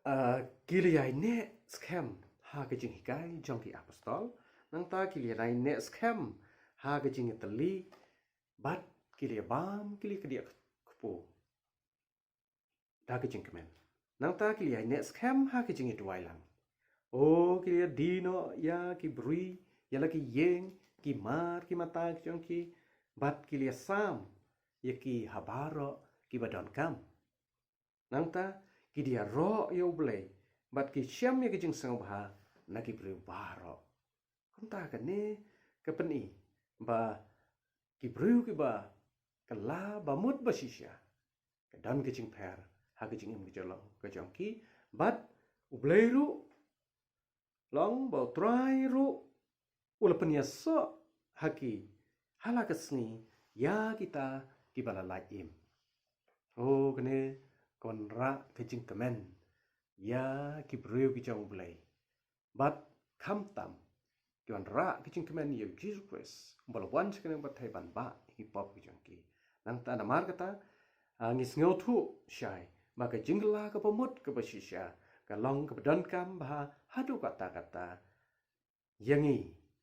Giliai ne scam ha ke jing hikai jong ki apostol nang ta giliai ne scam ha ke jing tali bat giliai bam giliai ke dia kpu da ke jing kemen nang ta giliai ne scam ha ke jing duai lang o giliai dino ya ki bri ya la ki yeng ki mar ki mata jong ki bat giliai sam ya ki habaro ki badon kam nang ta ki dia ro yo blei bat ki syam ya ki jing sang bah na ki bri baro kum ta ka ne ka peni ba ki bri ki ba kala ba mut ba shisha ka dan ki jing per ha ki jing im ki jolong ka jong ki bat u blei ru long ba try ru ula penia so haki hala ka sni ya kita ki bala laim oh kene konra ke jing kemen ya ki breu ki jong blai bat kham tam kian ra ki jing kemen ya Jesus Christ bal wan sekene bat thai ban ba hi pop ki jong ki nang ta namar kata ngis ngau thu shai ma ka jingla ka pamut ka basisha ka long ka dan kam ba hadu kata yangi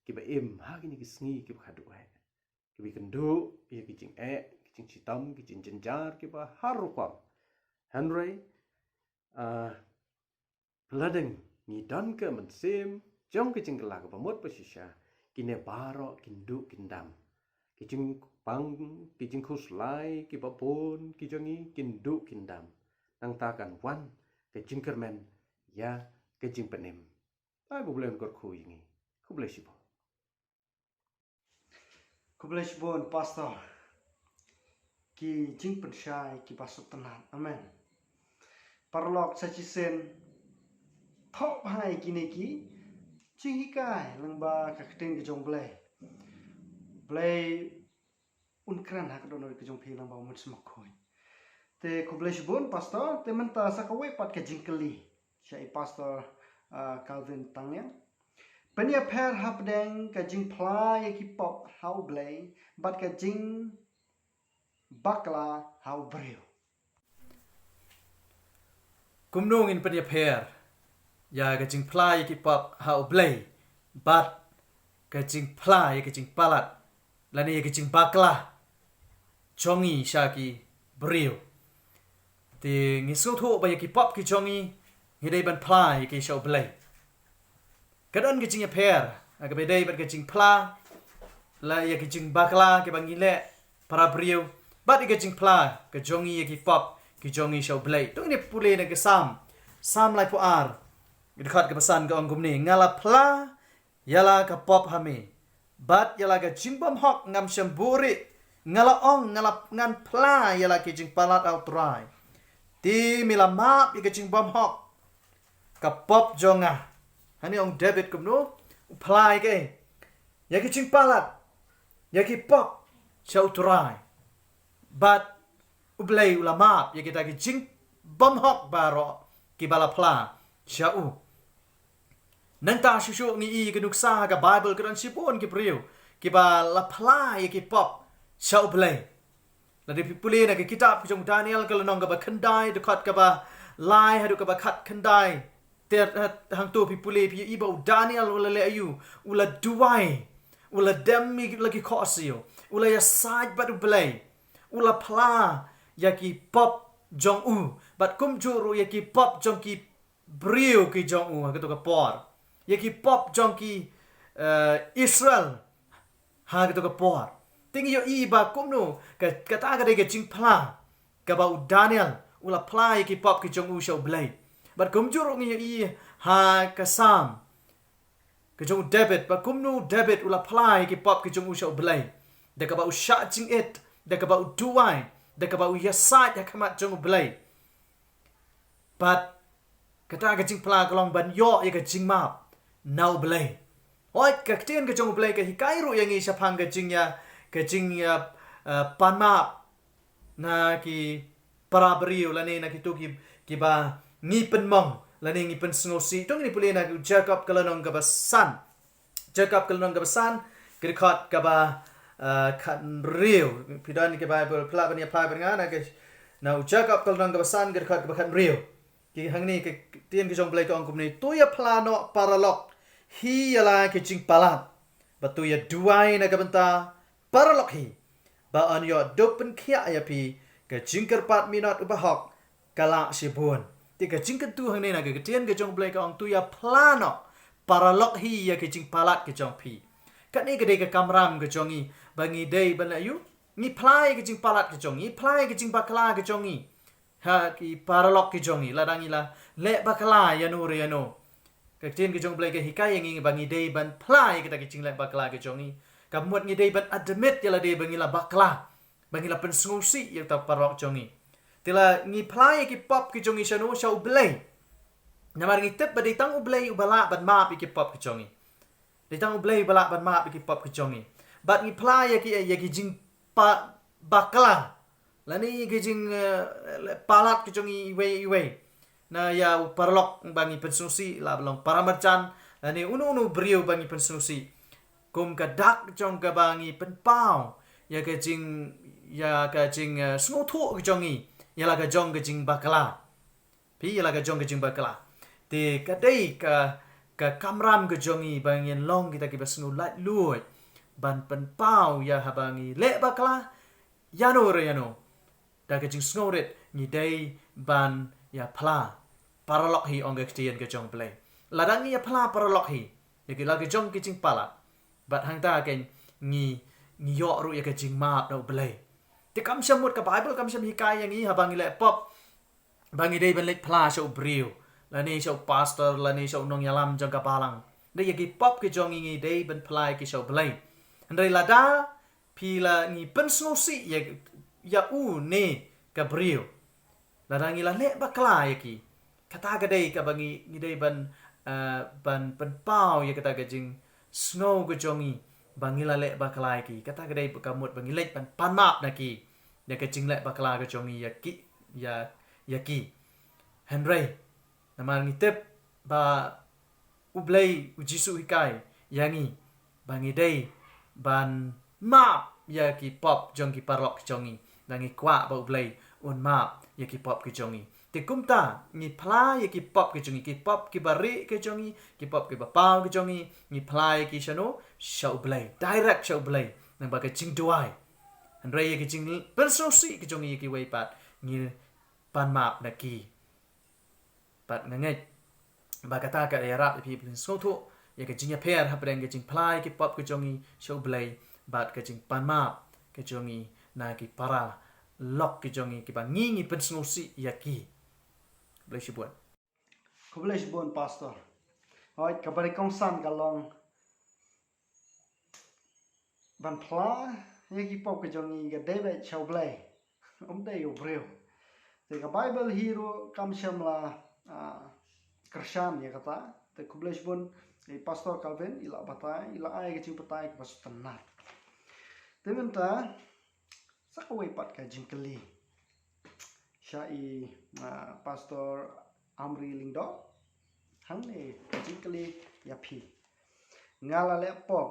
ki ba im ha ki ni ki sngi ki ba hadu ai ki bi kendu ya ki jing ki jing chitam ki jing jenjar ki ba haru kwam Henry Ladeng ni dan ke mensim jong ke jing kelak pamut pasisha kine baro kindu kindam ki jing pang ki jing khuslai ki papun ki jongi kindu kindam nang takan wan ke jing kermen ya ke jing penem ai bu boleh kor khu yingi ku boleh sibo Kubleshbon pastor ki jing pensyai ki pasuk tenan amen parlok sachisen thok hai kini ki jing hikai langba ka kting ki jong blai unkran hak donor ki jong phi langba mut smak khoi te kubleshbon pastor te menta sakawe pat ka jing keli syai pastor Calvin Tangnya Penia per hapdeng ka jing plai ki pop how blay but ka jing bakla how breu. Kumnung in penya per ya ka jing plai ki pop how blay but ka jing plai ka jing palat lani ka jing bakla chongi shaki breu ti ngisu thu ba ki pop ki chongi ngidai ban plai ki show blay kadon ki jing per ka bedai ban ka jing pla la ya ki jing bakla ki bangile para breu but ka jing pla ka chongi ki pop ki jongi show blay tung ni pule na ke sam lai pu ar gidkhat ke pesan ke ongkum ni ngala pla yala ka pop hami bat yala ka jingbam hok ngam shamburi ngala ong ngala ngan pla yala ke jing palat outrai ti mila map ke jingbam hok ka pop jonga hani ong David kumno pla ke ya ke jing palat ya ki pop show try but ublay ulama ya kita ki jing bom hok baro ki bala pla shau nanta shushu ni I ki nuksa ka Bible kan sipon ki priu ki bala pla ya ki pop shau blay la de pipule na ki kitab ki jong Daniel ka lanong ka ba khandai de khat ka ba lai hadu ka ba khat khandai te hang tu pipule pi ibo Daniel ula le ayu ula duai ula demi lagi khosio ula ya saj badu blay ula pla yaki pop jong u bat kum juru yaki pop jong ki brio ki jong u ha to ka por yaki pop jong ki Israel ha to ka por ting yo I ba kum no ka ta ka de ke jing pla ka ba Daniel ula pla yaki pop ki jong u show blay bat kum juru ngi I ha ka sam ka jong David ba kum no David ula pla yaki pop ki jong u show blay de ka ba u sha jing it de ka ba u duai de ka ba u yasat ya kamat jong blay but kata ka jing pla ka long ban yo ya ka jing map now blay oi ka tien ka jong blay ka hikai ru yang I sapang ka jing ya pan map na ki para brio la ne na ki tu ki ba ngi pen mong la ne ngi pen sngosi tong ni pule na ku Jacob ka lanong ka ba san Jacob ka lanong ka ba san ki khat ka ba kan real pidan ke Bible pla bani apply bani na ke na Jacob kal nang basan ger khat bakan real ki hang ni ke tien ke jong blai ka ong kum ni tu ya plano paralok hi ala ke jing palat batu ya duai na ka benta paralok hi ba an yo dopen khia ya pi ke jing kerpat minat ubahok kala sibun ti ke jing tu hang ni na ke tien ke jong blai ka ong tu ya plano paralok hi ya ke jing palat ke jong pi kat ni ke de ke kamram ke jongi bangi dei ban ayu ni plai ke jing palat ke jongi plai ke jing bakla ke jongi ha ki paralok ke jongi ladangi la le bakla ya no re ya no ke tien ke jong blai ke hikai yang bangi dei ban plai ke ta ke jing le bakla ke jongi kamut ni dei ban admit ya la dei bangi la bakla bangi la pen sngsi ya ta paralok jongi tila ni plai ke pop ke jongi shano shau blai namar ngi tep ba dei tang blai ubala ban ma pi ke pop ke jongi dei tang blai bala ban ma pi ke pop ke jongi bat ni plai ya ki jing pa bakla lani ke jing palat ke jongi iwe na ya parlok bangi pensusi la belong paramarcan lani unu brio bangi pensusi kum ka dak jong ka bangi penpau ya ke jing snow thu ke jongi ya la ka jong ke jing bakla pi ya la ka jong ke jing bakla te ka dei ka kamram ke jongi bangin long kita ki basnu lat luoi ban penpau ya habangi le bakla yano re yano da ke jing snoret ni dei ban ya pla paralok hi ong ke tien ke jong play ladang ni ya pla paralok hi ya ke la ke jong ke jing pala bat hang ta ke ni yo ru ya ke jing ma no play te kam shamut ka bible kam sham hikai yang hi habangi le pop bangi dei ban le pla so brio lani so pastor lani so nong yalam jong ka palang dei ya ki pop ke jong ngi dei ban plai ke so play andai lada pila ni pensnosi ya ne ka brio ladang ila le bakla ya ki kata ga dei ka bangi ni dei ban penpau ya kata ga jing snow ke jongi bangila le bakla ki kata ga dei kamut bangi le ban panmap na ki ya ke jing le bakla ke jongi ya ki henry namar ngitep ba ublei ujisu hikai yangi bangi dei ban map ya ki pop jong ki parlok jongi bangi kwa ba ublei un map ya ki pop ke jongi te kumta ni pla ya ki pop ke jongi ki pop ki bari ke jongi ki pop ki bapau ke jongi ni pla ya ki shano shau blai direct shau blai nang ba ke jing duai henry ya ki jing pensosi ke jongi ya ki wei pat ni pan map na ki pat ngangai ba kata ka era pi plin so thu ya ke jing ya per ha preng ke jing plai ki pop ke jongi show blai bat ke jing pan map ke jongi na ki para lok ke jongi ki ba ngi pensnosi ya ki blai sibuan ko blai sibuan pastor oi ka bari kong san ka long ban pla ya ki pop ke jongi ga debe chau blai dei yo brio te ka bible hero kam sham la kershan ya kata te kublesh bun pastor Calvin ila batai ila ai ke cing patai ke pas tenat te menta sakawai pat ka jingkeli syai pastor Amri Lingdo hang ne jingkeli ya pi ngala le pop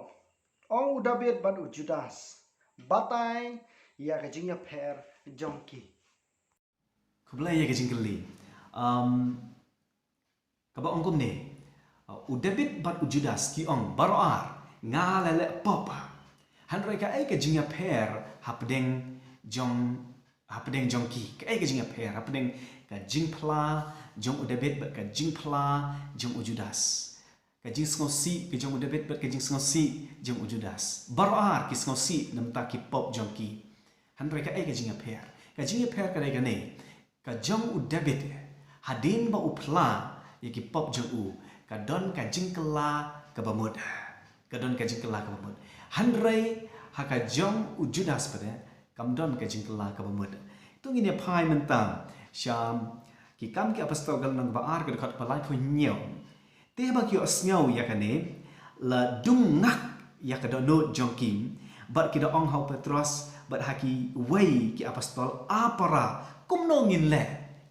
ong David ban Judas batai ya ke jing ya per jongki Kublai ya ke jingkeli kaba ongkum ne u David bat u Judas ki ong baroar ngala le pop handrai ka ai ke jinga per hapdeng jongki ka ai ke jinga per hapdeng ka jingpla jong u David bat ka jingpla jong u Judas ka jing ngosi ke jong u David bat ka jing ngosi jong u Judas baroar ki ngosi namta ki pop jongki handrai ka ai ke jinga per ka dai ka ne ka jong u David hadin ba u pla yaki pop jong u kadon ka jingkela ka bamud handrai haka jong u Judas pada kamdon ka jingkela ka bamud tu ngine pai mentang syam ki kam ki apostol gal nang baar ka dekat palai phu nyau te ba ki osnyau ya kane la dungak ya ka dono jong kim bat ki da ong hau Petros bat haki wei ki apostol apara kumno ngin le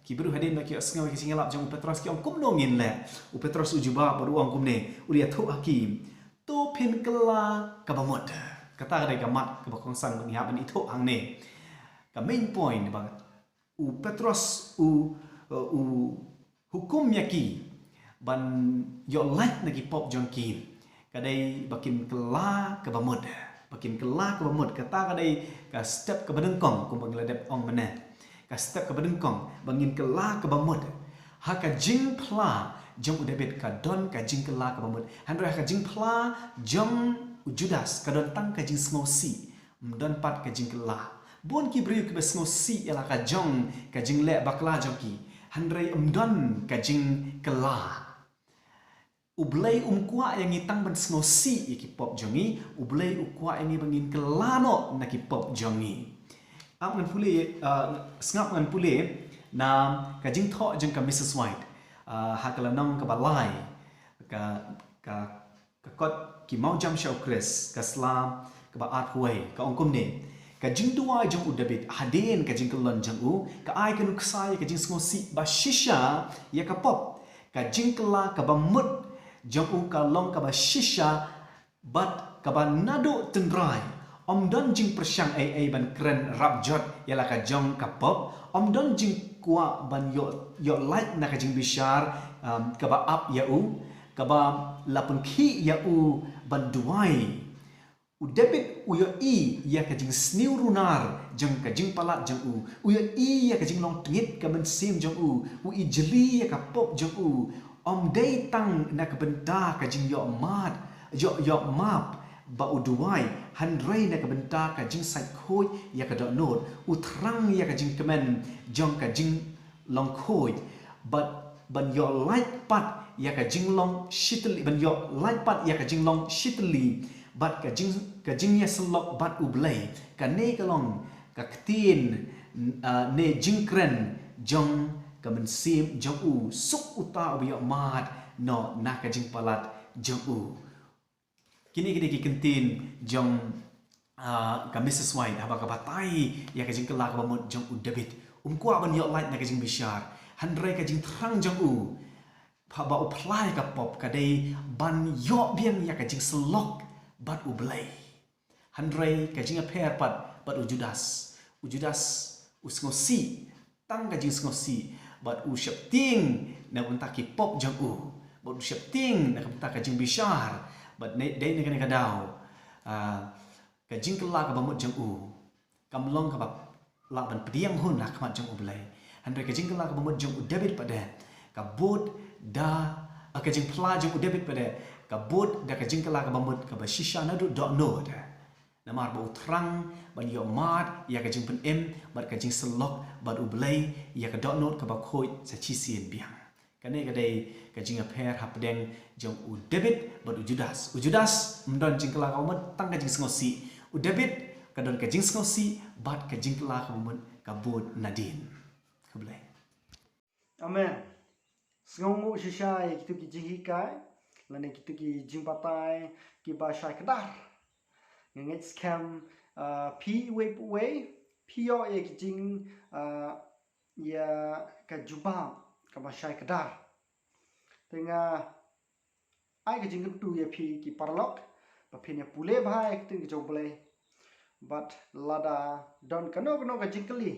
ki beru hadin ba ki osngau ki singalap jong Petros ki ong kumno ngin le u Petros ujuba baru ong kumne uria thu hakim tu pin kela ka bamud kata ka mat ka bakong sang bang ya ban itu hang ne ka main point ba u Petros u hukum yaki ban yo light nagi pop jongkin kadai bakin kela ke bamud bakin kela ke bamud kata kadai ka step ke badengkong kum bang ladep ong mana ka step ke badengkong bangin kela ke bamud ha ka jing pla jong udebet ka don ka jing kela ke bamud handra ka jing pla jong Judas ka don tang ka jing snosi don pat ka jing kela bon ki briu ke snosi ela ka jong ka jing le bakla jongki handrai don ka jing kela ublay umkwa yang itang ban snosi iki pop jongi ublay ukwa yang bangin kelano na ki pop jongi am ngan pule ngap ngan pule na kajing tho jeng ka Mrs White hakala nong ka balai ka kot ki mau jam show Chris ka slam ka ba art way ka ongkum ne kajing dua jeng udabit haden kajing kelon jeng u ka ai kanu ksai kajing snosi ba shisha ya ka pop kajing kela ka ba mut jong ka long ka ba shisha bat ka ba nado tendrai om don jing persyang ai ban kren rap jot yala ka jong ka pop om don jing kwa ban yo light na ka jing bishar ka ba up ya u ka ba lapun ki ya u ban duai u debit u yo i ya ka jing sniu runar jong ka jing palat jong u yo i ya ka jing long tngit ka ban sim jong u i jeli ya ka pop jong u om day tang na kabenta ka jing yo mat yo map ba uduai handrai na kabenta ka jing sai khoi ya ka do not utrang ya ka jing kemen jong ka jing long khoi but ban yo light pat ya ka jing long shitli ban yo light pat ya ka jing long shitli but ka jing ya selok bat ublay ka ne ka long ka ktin ne jing kren jong kamen sim jong u suk uta ubi mat no nak jing palat jong u kini ki kentin jong ka Mrs White haba ka batai ya ka jing kelak ba mot jong u debit kwa ban yo light nak jing bishar handrai ka jing trang jong u ba apply ka pop ka dei ban yo biang ya ka jing selok bat u blai handrai ka jing pair pat bat u Judas usngosi tang ka jing ngosi bat u syap ting na unta ki pop jang u bat u syap ting na unta ka jing bishar bat ne dai ne ka dau ka jing kela ka bamut jang u kamlong ka bab la ban pediang hun la kmat jang u belai handai ka jing kela ka bamut jang u debit pada ka bot da ka jing pla jang u debit pada ka bot da ka jing kela ka bamut ka ba shisha na do no da namar ba utrang ban yo mat ya ka jing pen em bat ka jing selok bat u blai ya ka dot note ka ba khoi sa chi sien biang kane ka dei ka jing a pair hap deng jong u debit bat u Judas mdon jing kala ka umat tang ka jing ngosi u debit ka don ka jing ngosi bat ka jing kala ka umat ka bot nadin ka blai amen sngongu shishai kitu ki jihikai lane kitu ki jingpatai ki ba shai kedar ngengit scam pi way pio ye jing ya ka juba ka ba shai kedar tenga ai ka jing tu ye pi ki parlok pa pi ne pule bhai ki tu joble but lada don kano ka jingkali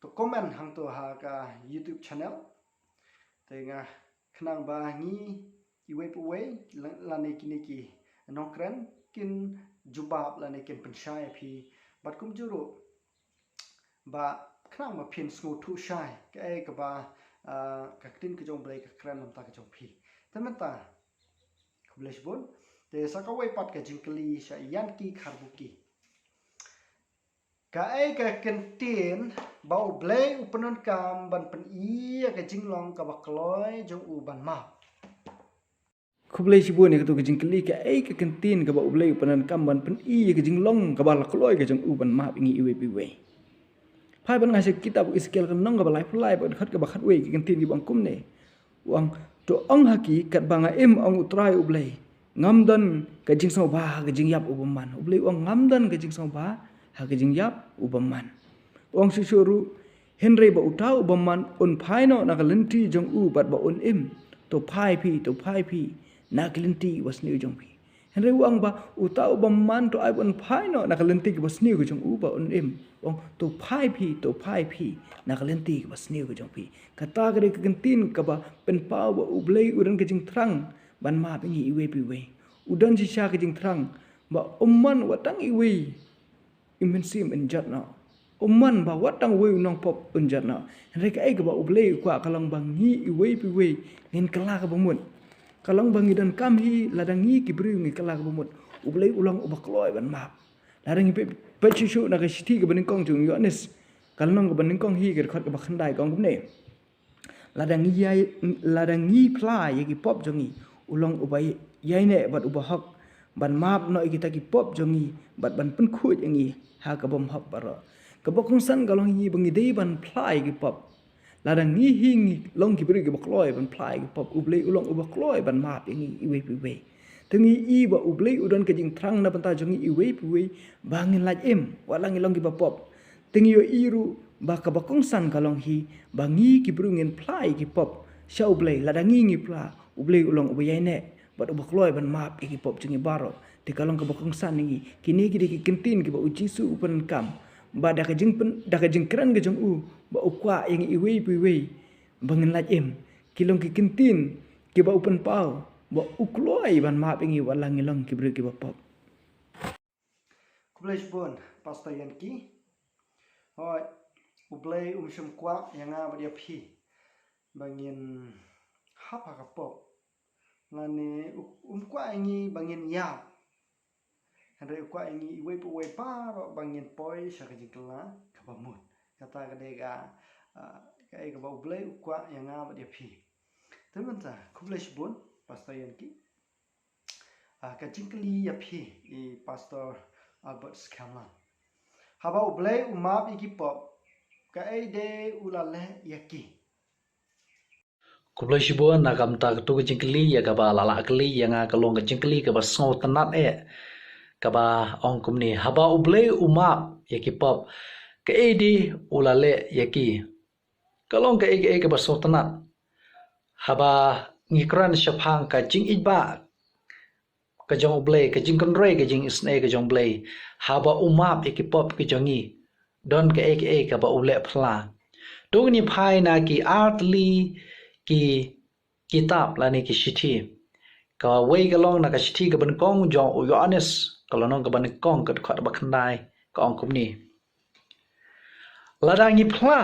to comment hang to ha ka YouTube channel tenga khnang ba ngi way lane kini ki nokren kin jubab lane kin penshai pi bat kum juro ba khnang ma phin snu thu shai ka ba ka tin ka jong blai ka kran lam ta ka jong pi tamata kublish bon te sakawai pat ka jingkali sha yan ki kharbuki ka ka kentin bau blai upanon kam ban pen i ka jinglong ka ba kloi jong u ban ma Kublai si buan ka tu kejing keli ka ka kentin ka ba ublai panan kamban pen i ka jing long ka ba lakloi ka jong uban map ingi iwe piwe. Pai ban ngasih kitab Ezekiel ka nong ka ba lai pulai ba khat ka ba khat we ka kentin ki bang kum ne. Wang to ong haki kat banga ong utrai ublai. Ngamdan ka jing sau ba ka jing yap ubaman. Ublai wang ngamdan ka jing sau ba ha ka jing yap ubaman. Wang susuru Henry ba utau ubaman un pai no na ka lenti jong u bat ba un to pai pi na kelinti was new jong pi Henry uang ba utau ba man to ai bon phai no na kalenti ke bas niu ke jong u ba on em ong to phai phi na kalenti ke bas niu ke jong phi kata ke kentin ka ba pen pau ba ublei udan ke jing trang ban ma pingi iwe pi we udan si sha ke jing trang ba umman watang iwe imensim enjat na umman ba watang we nong pop enjat na Henry ka ai ke ba ublei kwa kalang bang ni iwe pi we ngin kala ka bamun kalang bangi dan kami ladangi kibri ngi kala bumut ublai ulang ubakloi ban map ladangi pe chuchu na ka shiti ke baning kong jung yones kalnong ke baning kong hi ke khat ke bakhandai kong ne ladangi pla ye ki pop jongi ulang ubai yai ne bat ubahak ban map no kita ki pop jongi bat ban pen khut yangi ha ka bom hap baro ka bokong san kalong hi bangi dei ban pla ye ki pop ladang ni hing long ki beri ke bakloi ban plai ke pop ublei ulong ubakloi ban map ini iwe piwe tengi i ba ublei udan ke jing trang na banta jongi iwe piwe bangin laj em walang ilong ki ba pop tengi yo iru ba ka bakong san kalong hi bangi ki brungin plai ki pop sha ublei ladang ngi pla ublei ulong ubayai ne bat ubakloi ban map ki pop jongi baro te kalong ka bakong san ngi kini ki kentin ki ba uji su upan kam ba da ka jing kran ke jong u ba ukwa yang iwe piwe bangin laj em kilong ki kentin ki ba upan pau ba ukloi ban ma pingi walang ilong ki bre ki ba pop Kublai shbon pastor Yanki. Hoi ublei shum kwa yang a badia phi bangin hapa ka pop ngani kwa ingi bangin yap Henry kwa ingi iwe piwe pa bangin poi shaka jikla kabamut kata kadega kai ka bau blai ukwa yang a dia phi teman ta kublai shbon pastor Yanki ka jingkli ya phi I pastor Albert Scanlon haba ublai umap iki pop ka de ulale yaki Kublai shibo na kam ta tu ke jingkli ya ka ba lala kli yang a kalong ke jingkli ka ba so tanat ka ba ong kum ni haba ublei umap ya ki pop ke di ulale ya ki kalong ke ba so tanat haba ngikran shapang ka jing iba ka jong ublei ka jing konrei ka jing isne ka jong blei haba umap ya ki pop ke jongi don ke ka ba ule phla dong ni phai na ki artli ki kitab la ni ki shithi ka wei ka long na ka shithi ka ban kong jong u yones ka long ka ban kong ka khat ba khandai ka ong kum ni la dang ni phla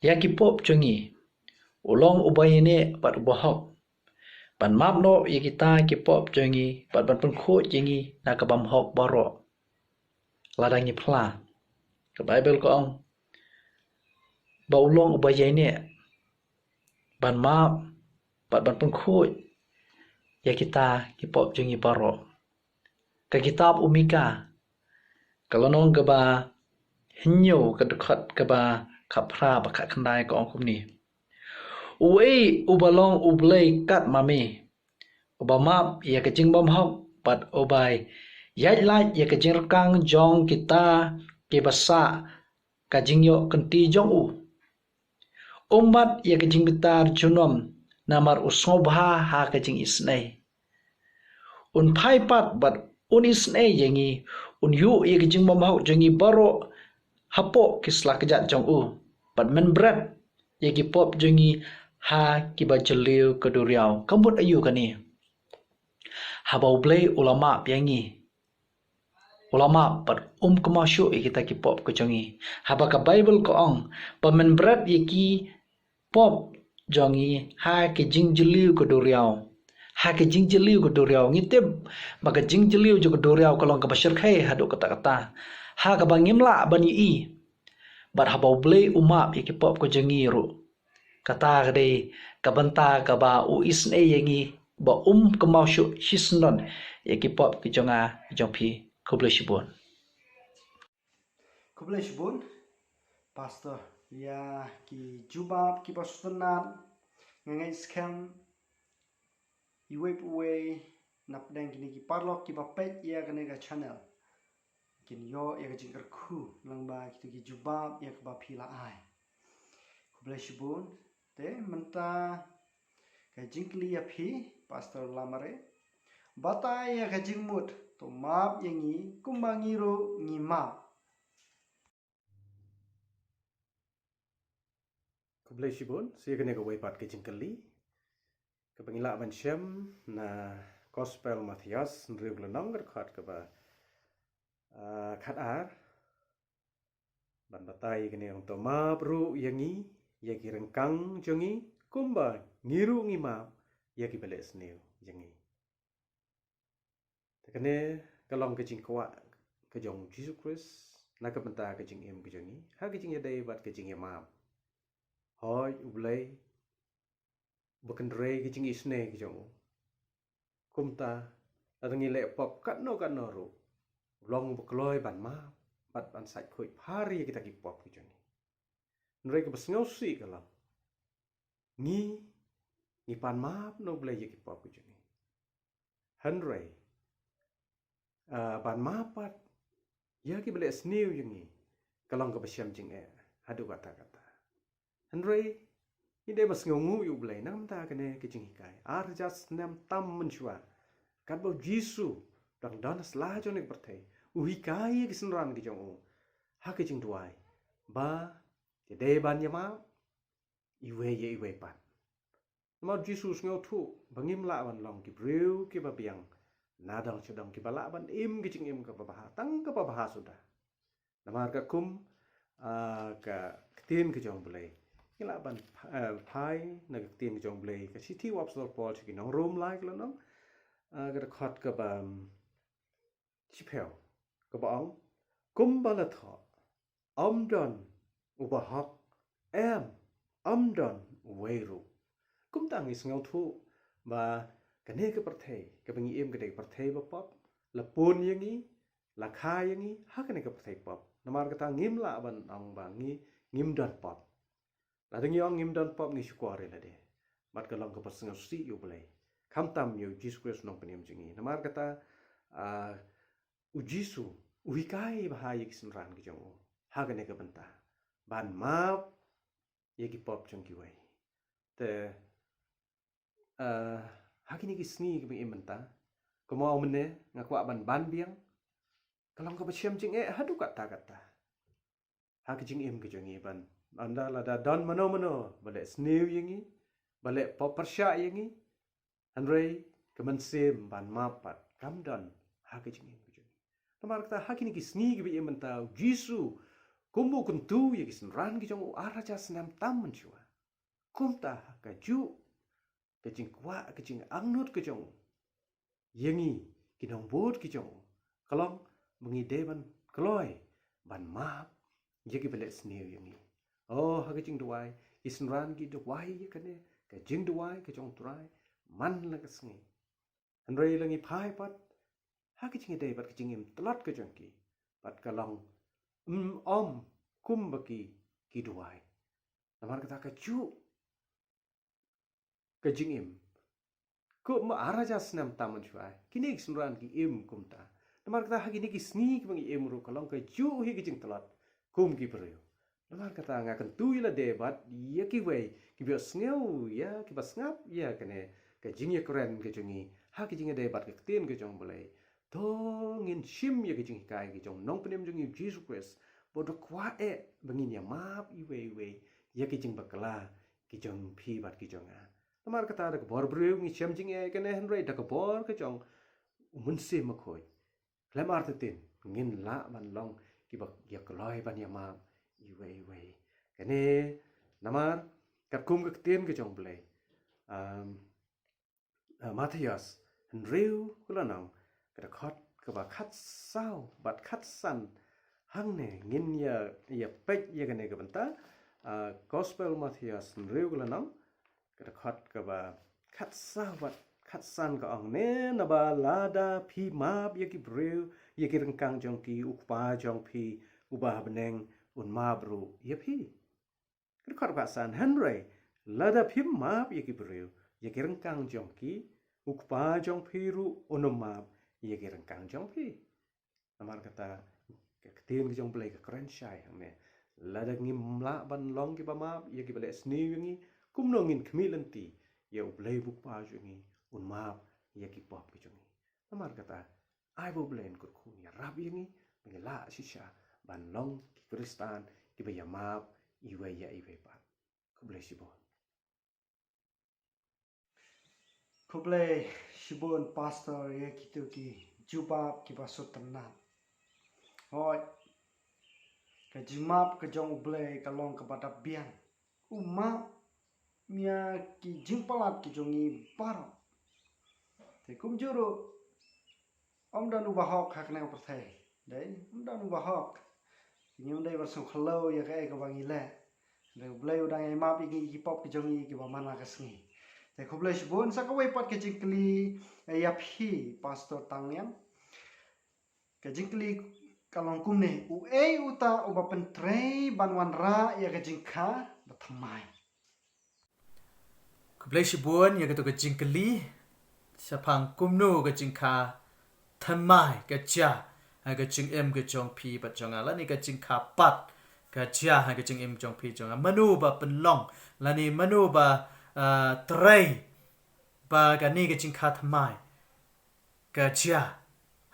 ya ki pop chungi ulong ubai ne pat bohok ban map no ya kita ki pop chungi pat ban pun kho jingi na ka bam hok baro la dang ni phla ka bible ko ong ba ulong ubai ne ban map pat ban pun kho ya kita ki pop chungi baro ka kitab umika kalau nong ka ba hinyo ka dukhat ka ba khapra ba khat khandai ka ong kum ni uei ubalong ublei kat mami ubamap ya ka jing bam hok pat obai yai lai ya ka jing kang jong kita ke basa ka jing yo kanti jong u umat ya ka jing bitar junom namar usobha ha ka jing isnai un phai pat bat un isnai yangi un yu ya ka jing bam hok jongi baro hapo kisla kejat jong u pat men brat ya ki pop jongi ha ki ba jeliu keduriau kambut ayu kani habau blai ulama yangi ulama pat kemasyu kita ki pop ke jongi haba ka bible ko ong pa men brat ya ki pop jongi ha ki jing jeliu keduriau ha ki jing jeliu keduriau ngitip maka jing jeliu jo keduriau kalong ka basyar khai hadu kata-kata ha ka bangimla bani I bat habau blai umap ya ki pop ko jongi ru kata kade kabanta ka ba u isne yangi ba kemasyu hisnon ya ki pop ki jonga jongpi kublai shibon kublai shbon pastor ya ki jubab ki pasutanat ngai scam iwe puwe nap deng kini ki parlok ki bapet ya kene ga channel kin yo ya ga jingkar khu lang ba ki jubab ya ka ba phila ai kublai shbon te menta ka jingkli ya phi pastor lamare batai ya kajing mut to map yangi kumbangiru ngi map. Kublai sibon, saya kena ke waipat ke jengkeli. Ke pengilak ban syam na gospel Matthias nriu lenong kerkat ke ba khat ar. Ban batai kena yang to map ru yangi ya ki rengkang jongi kumba ngiru ngi map ya ki balik sniu yangi. Tekene kalong ke jingkwa ke jong Jesus Christ na ke benta ke jing em ke jongi ha ke jing ya dai bat ke jing ya map. Hoi ublay bukan rei ke jing isne ke jong kumta adangi le pop kat no ru long bukloi ban map bat ban sait khoi phari kita ki pop ke jongi nrei ke besngau si kalam ngi pan map no blay ki pop ke jongi hanrei ban map pat ya ki bele sniu jongi kalong ke besyam jing hadu kata Henry, ini mas ngungu yu blay nam ta kene kicing hikai. Arjas nam tam menjua. Kat bau Jisu dang danas lah jonek bertei. Uhikai kisenran kijong u. Ha kicing duai. Ba de ban yama iwe ye iwe pan. Nama Jisu ngau tu bangim la ban long ki breu ki ba biang. Nadang sedang ki bala ban im kicing im ka babaha tang ka babaha sudah. Nama ka kum ka ketin kijong blay. Kila ban pai na tin jong blay ka city wap sol pol chi nong room like lo nong ga khot ka ba chipel ka ba ong kum ba la tho don u ba hak don weiru kum tang is ngau thu ba ka ne ka perthei ka bangi em ka dei perthei ba pop la pon yangi la kha yangi ha ka ne ka perthei pop namar ka ta ngim la ban ong ba ngim don pop Ladang yang ngim dan pop ngi syukwari la de. Mat kalong ke pasang si yu boleh. Kam tam yu Jesus Christ nong penim jingi. Namar kata u Jisu uhikai bahaya kisenran ki jong. Ha gane ke benta. Ban map ye ki pop jong ki wai. Te ha kini ki sni ki bing benta. Kemau mene ngakwa ban biang. Kalong ke pasyam jing hadu kata. Ha ki jing em ki jong ban anda lada don mano balik sniu yangi balik pop persya yangi andrei kemensim ban mapat kam don hakijing kujung namar kata hakini ki sni ki bi mentau Jisu kumbu kuntu ya ki senran ki jong araja senam tam menjua kumta ka ju ke jing kwa ke jing angnut ke jong yangi ki nong bot ki jong kalong mengi deban kloi ban map ya ki balik sniu yangi Oh, ha kecing duai, isnran ki duai ye kane, ka jing duai ka jong turai, man la ka sngi. Henry langi pai pat, ha kecing dei pat kecing im telat ka jong ki, pat ka long om kum baki ki duai. Namar kata ka ju ka jing im. Ko ma araja snam taman juai, kini isnran ki im kum ta. Namar kata ha kini ki sngi ki bangi im ru ka long ka ju hi kecing telat, kum ki breu. Namar kata ngakan tui la debat ya ki wei ki bios ngeu ya ki bas ngap ya kene ka jing ya keren ke jongi ha ki jing debat ke tin ke jong boleh to ngin shim ya ki jing kai ki jong nong penem jongi Jesus Christ bodo kwa bangin ya map i wei ya ki jing bakala ki jong phi bat ki jonga Namar kata da bor breu ngi chem jing kene henry da ka bor ke jong mun se ma khoi lemar tin ngin la ban long ki bak ya kloi ban ya map iwe kene namar kat kum ke tien ke jong blay Matthias henriu kulanang kada khot ka ba khat sao bat khat san hang ne ngin ya pek ya kene ke benta gospel Matthias henriu kulanang kada khot ka ba khat sao bat khat san ka ong ne na ba lada phi map ya ki breu ya ki rengkang jong ki ukpa jong phi ubah beneng un mabru yapi kar ka san henry lada phim map yeki breu yeki rengkang jongki ukpa jong phiru onom map yeki rengkang jongpi namar kata ke tin ki jong play ka kren shai hangme lada ngim la ban long ki ba map yeki bale sni wingi kumno ngin khmilanti ye play buk pa jongi un map yeki pop ki jongi Namar kata, ai bo blen kur khu ya rab yangi bengela shisha ban long ki kristan ki ba yamap iwe ya iwe pa. Ku ble sibon. Kublai shibun pastor ya gitu ki jubab ki baso tenat. Hoi. Ke jimap ke jong ublai kalong kepada bian. Uma mia ki jimpalat ki jongi baro. Te kum juru om dan ubahok hak nang perthai. Dai om dan ubahok. Nyum dai baso khalo ya kai ka bangile. Dai ublai udang ai map iki pop ki jongi ki ba mana ka sngi. Te kublai shibun sa ka wai pat ke jingkli ya phi pastor tangyam. Ke jingkli kalong kumne uta uba pentrei banwan ra ya ke jingka bathamai. Kublai shibun ya ketu ke jingkeli sapang kumnu ke jingka thamai ke cha ha ke jing em ke jong pi bat jong ala ni ke jingka pat ke cha ha ke jing em jong pi jong manu ba penlong la ni manu ba trei ba ka ni ke jingka thamai ke cha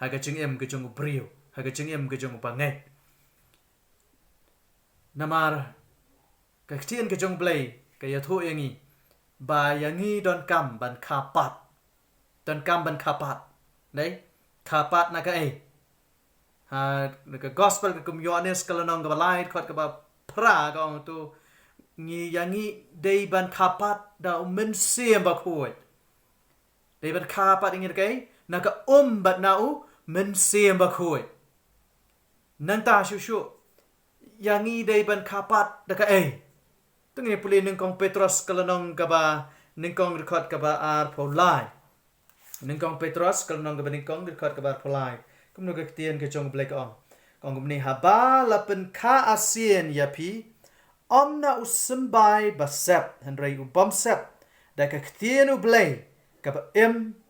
ha ke jing em ke jong briu ha ke jing em ke jong ba ngai namar ke tien ke jong blai ke ya thu yangi ba yangi don kam ban kapat don kam ban kapat đấy kapat na ka ai ha cái gospel cái kum yohanes kalau nong ka balai khot ka ba pra ka ong tu ngi yangi dei ban kapat da men siem ba khoi dei ban kapat ingin kai na ka bat na u men siem ba khoi nang ta shu shu yangi dei ban kapat da ka ai tung ni puli nung kong Petros kalanong kaba nung kong record kaba ar polai nung kong Petros kalanong kaba nung kong record kaba ar polai kum no ketian ke jong black on kong kum ni haba lapen ka asien yapi omna usembai basep henry ubam sep da ka ketian u blay kaba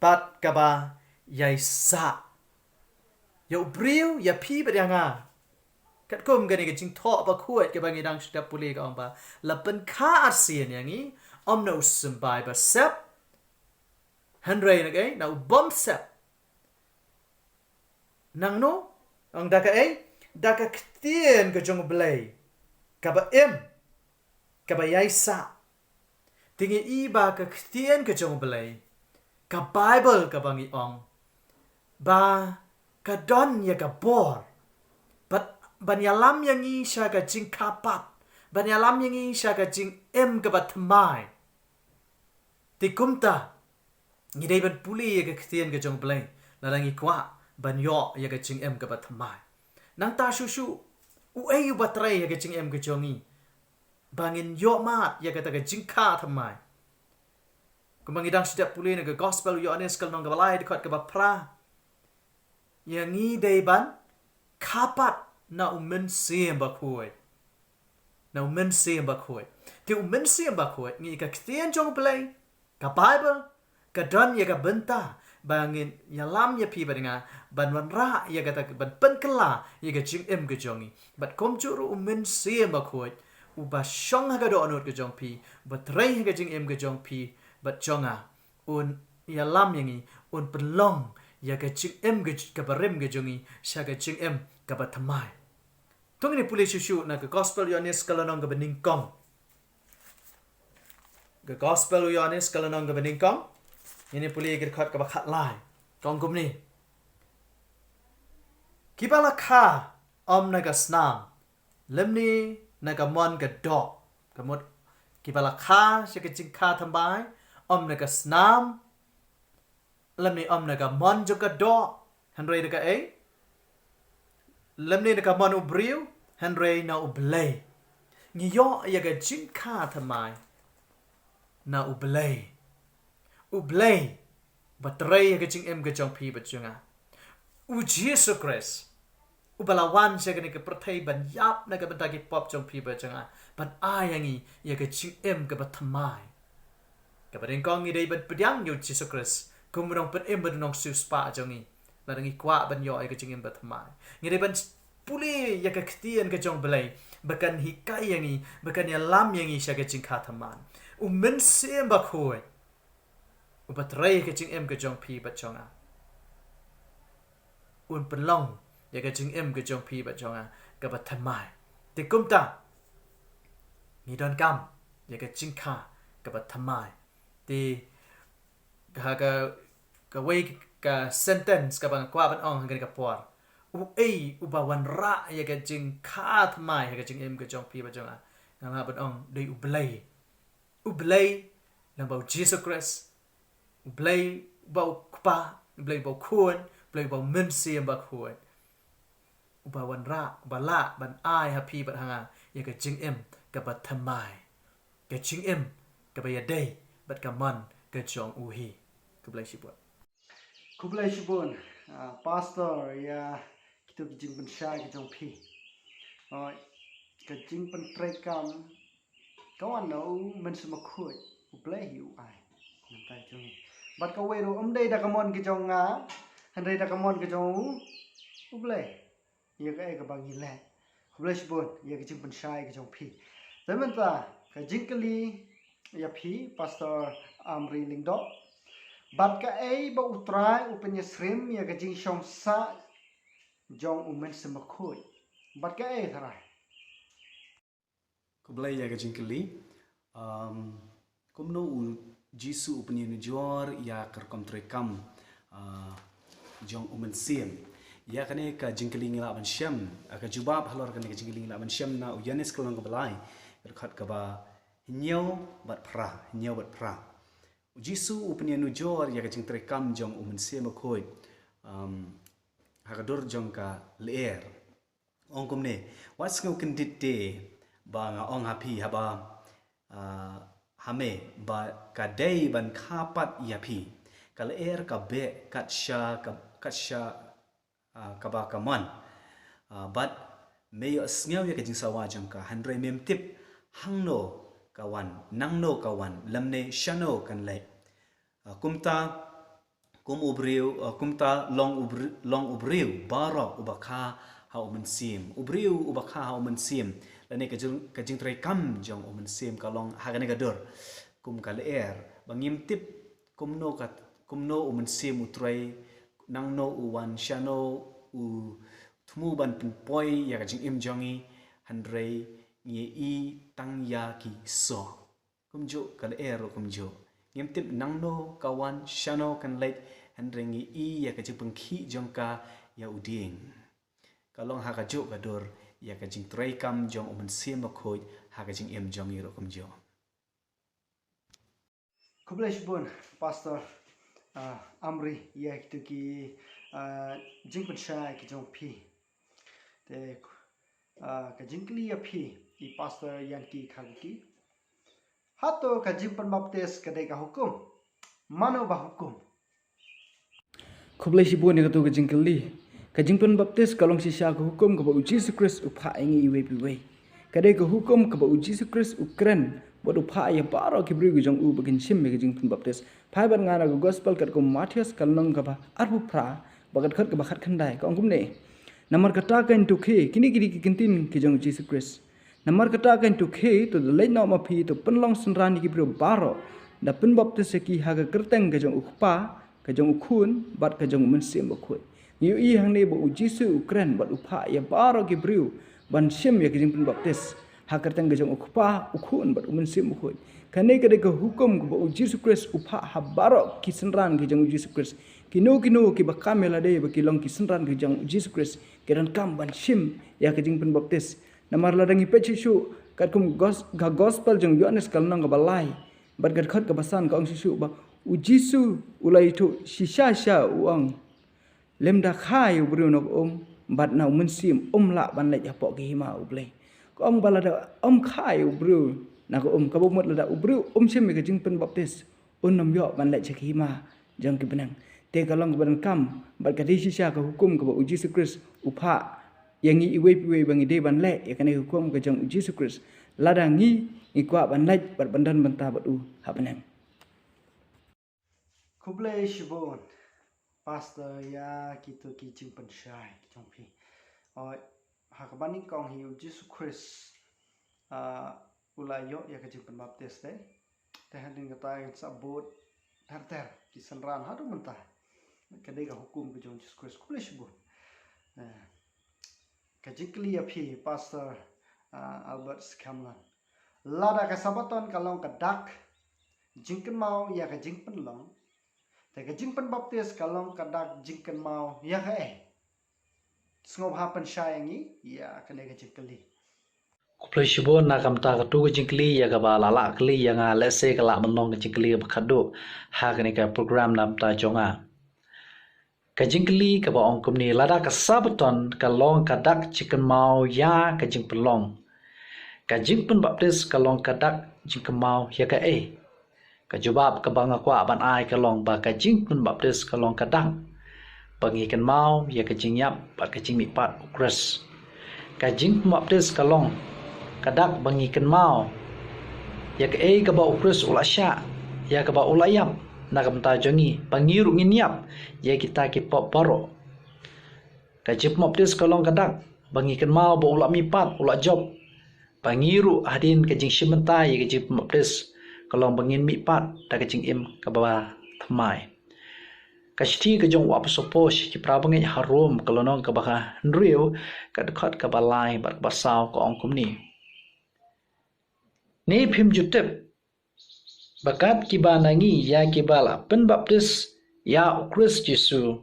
bat kaba yaisa ya ubriu yapi badanga kat kum gani ke jing tho ba khuat ke bangi dang step puli ka ba lapen ka asien yangi omna usembai basep henry na ke na ubam sep nang no ang daka daka ktien ke jong blay kaba kaba yaisa tingi iba ka ktien ke jong blay ka bible ka bangi ong ba ka don ya ka bor but banyalam yangi sha ka jing kapat banyalam yangi sha ka jing ka batmai ti kumta ni dei ban puli ya ka ktien ke jong blay lalangi kwa ban yo ya ka jing ka batmai nang ta shu u ai u batrai ya ka jing ka jongi bangin yo mat ya ka ta ka jing ka thamai kumangi dang setiap puli na ka gospel yo anes kal nong ka balai dekat ka bapra yang ngi dei ban kapat na umen siem ba khoi na umen siem ba khoi ti umen siem ba khoi ngi ka ktien jong play ka bible ka don ya ka benta bangin ya lam ya pi badinga ban wan ra ya ka ta ban pen kala ya ka jing ka jongi bat kom juru umen siem ba khoi u ba shong ha ka do anot ka jong pi bat rei ka jing ka jong pi bat jonga un ya lam yangi un penlong ya ka jing ka barem ka jongi sha ka jing ka batmai tong ni puli shu na ka gospel yohanes kalanong ka beningkong ka gospel yohanes kalanong ka beningkong ini puli ka khat ka ba khat lai kong kum ni kibala kha na ka snam lemni na ka mon ka do ka mot kibala kha sha ka jing kha thambai na ka snam lemni na ka mon jo ka do hanrei ka lemni na ka mon ubriu hanrei na ublay ngi yo ya ka jing kha thamai na ublay batrei ya ka jing ka jong pi bachunga u Jesus Christ ubalawan sya ka ni ka prathai ban yap na ka bantagi pop jong pi bachunga ban ayangi ya ka jing ka bathamai ka bading kong ngi dei ban pedyang yo Jesus Christ kumrong pen ban su spa jongi larangi kwa ban yo ya ka jing bathamai ngi dei ban puli ya ka ktien ka jong belai bakan hikai yangi bakan ya lam yangi sya ka jing kha thaman men sem ba khoi u batrai ka jing ka jong pi ba chonga un penlong ya ka jing em ka jong pi ba jong a ka ba than mai ti kum ta mi don kam ya ka jing kha ka ba than mai ti ka wei ka sentence ka bang kwa ban ong ka por u u ba wan ra ya ka jing kha than mai ya ka jing em ka jong pi ba jong a nga ban ong dei u blai lang bau Jesus Christ u blai bau kpa blai bau khuan blai bau men siam ba khuan u ba wan ra ba la ban ai happy ba hanga ya ka jing em ka ba than mai ka jing em ka ba ya dei bat ka man ka jong u hi ku blai shi buat Kublai shibun, pastor ya kita kijing pensai kijong pi. Kijing pentrekam kawan no men semakut kublai hiu ai. Nanti jong. Bat kaweru dei dah kamon kijong nga, handai dah kamon kijong kublai. Ya ka bang ile. Kublai shibun ya kijing pensai kijong pi. Zaman ta kijing kali ya pi pastor Amri Lingdok. Bat ka ba utrai upenya srim ya ka jing shom sa jong umen semakut. Bat ka tharai. Kublai ya ka jingkeli kumno u jisu upni nujor ya kerkom trekam jong umen sim ya kane ka jingkeli ngila ban syam ka jubab halor kane ka jingkeli ngila ban syam na u yanis kolong ka balai khat ka ba nyau bat pra Jisu upnya nujor ya kacing terekam jong umen sia makoi hakadur jong ka leer ong kumne what's ngau kendit de ba nga ong happy haba hame ba kadai ban kapat ya pi ka leer ka be katsha ka ba kaman but meyo sngaw ya kacing sawa jong ka handre mem tip hangno kawan nangno kawan lamne shano kan lai kumta kum ubriu kumta long ubriu baro ubakha ha umensim ubriu ubakha ha umensim lane kajing trai kam jong umensim kalong hagane gadur kum kaleer bangim tip kumno umensim utrai nangno uwan shano u thmu ban poi ya kajing im jongi handrei ngi i tang ya ki so kumjo kal ero kumjo ngem tip nangno kawan shano kan lek handrengi i ya ka jipeng khi jongka ya uding kalong ha ka jo kador ya ka jing trai kam jong umen sim khoj ha ka jing em jong iro kumjo Kublai shibun pastor Amri ya kita ki jing pensai kijong pi. Te ka jingkli ya pi i pastor yang ki khagi hato ka jing penbaptis kadai ka hukum mano ba hukum Kublai si buan ka jing kali ka jing pen baptis kalong si sya ka hukum ka ba Jesus Christ upha ingi iwe piwe kadai ka hukum ka ba Jesus Christ ukren bod upha ya baro ki bri jong u bagin sim me ka jing pen baptis phai ban ngana ka gospel kat ko Matius kalong ka ba arbu pra bagat khat ka ba khat khandai ka ongum ne namar kata kan tu khe kini ki kintin ki jong Jesus Christ namar kata kan tu khe to le na ma phi to penlong senran ki bro baro da pen baptis ki ha ka kerteng ka jong ukpa ka jong ukhun bat ka jong men sim bakhoi yu i hang ne bo Jesus ukren bat upha ya baro ki bro ban sim ya ki jing pen baptis ha kerteng ka jong ukpa ukhun bat men sim bakhoi kane ka de ka hukum ka bo Jesus Christ upha ha baro ki senran ki jong Jesus Christ kino ki bakamela de ba kilong ki senran ki jong Jesus Christ keran kam ban sim ya ka jing pen baptis namar ladang i pechisu kat kum gospel jong Yohanes kalnang ka balai bat kat khat ka basan ka ong sisu ba u Jisu ulai tu shisha uang lemda khai ubru nok bat na mensim la ban le japo ki hima ublai ko balada khai ubru na ko ka bo mot lada ubru sim me ka jing pen baptis nam yo ban le ki hima jang ki benang te kalong ka ban kam bat ka shisha ka hukum ka ba u Jesus Christ upha yang i iwe piwe bangi de ban le ya kane hukum ka jang Jesus Christ lada ngi kwa ban le bat bandan banta bat u ha benang Kublai shibun pastor ya kita ki jing pensai kijong pi hakabani kong hiu Jesus Christ ulayo ya ka jing pen baptis te handing kata yang sabut ter ki senran hadu mentah kadai ka hukum ka jong Jesus Christ kublai shibun kajingkli api Pastor Albert Skamlan lada kasabaton kalong kadak jingken mau ya kajingpen long te kajingpen baptis kalong kadak jingken mau ya ka sngop hapen syayangi ya kene kajingkli Kuplai shibon na kam ta katu jingkli ya ka ba lala kli ya nga lese kala menong jingkli ba khadu ha kene ka program nam ta jonga ka jingkli ka ba ong kumni lada ka sabaton ka long ka dak chicken mau ya ka jing pelong ka jing pen baptis ka long ka dak jing ka mau ya ka ka jubab ka bang kwa ban ai ka long ba ka jing pen baptis ka long ka dak bangi kan mau ya ka jing yap ba ka jing mi pat ukres ka jing pen baptis ka long kadak bangi kan mau ya ke ka ba ukres ula sya ya ka ba ula yap na kam ta jongi pangiru ngin yap ya kita ki pop baro ka jip moptis kolong kadak bangi kan mau ba ula mipat ula job pangiru hadin ka jing shimenta ya ka jip moptis kolong bangin mipat ta ka jing im ka ba thamai ka shti ka jong wa pasopo shi ki prabangin harum kolonong ka ba nriu ka dekat ka ba lai ba saw ko ongkum ni ni phim jutep bakat kiba nangi ya kibala pen baptis ya ukris Jesu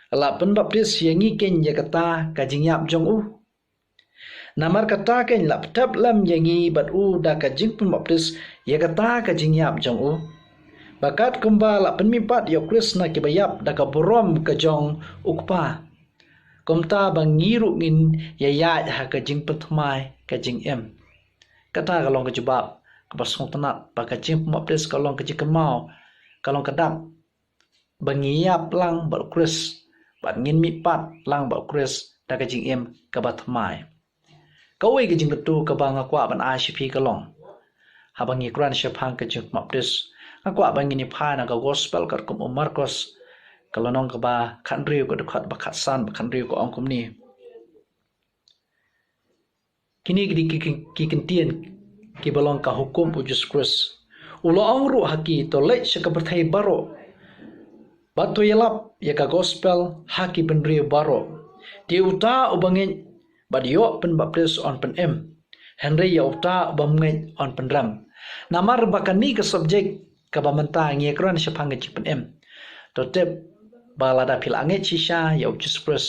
ala pen baptis yangi ken ya kata kajing yap jong namar kata ken lap tap lam yangi bat da kajing pen baptis ya kata kajing yap jong bakat kumbala pen mipat ya ukris na kibayap da ka borom ka jong ukpa kumta bangiru ngin ya ha kajing petmai kajing kata kalong kejebab kepasong tenat pakai jing pemaptis kalong kejik kemau kalong kedak bengiap lang bal kris bat ngin mipat lang bal kris da kejing kabat mai kawe kejing ketu kabang akwa ban ICP kalong habangi Quran syapang kejing pemaptis akwa bangi ni phana ka gospel kat kum Marcos kalonong ka ba khandriu ko dekat bakat san khandriu ko angkum ni kini kikentian ki balong ka hukum ujus kris ulo angru haki to lech ka berthai baro batu yelap ya ka gospel haki benri baro di uta ubangin badio pen baptis on pen Henry ya uta ubangin on pen ram namar bakani ka subjek ka bamenta ngi kran syapang ke pen to tep balada pil anget shisha ya ujus kris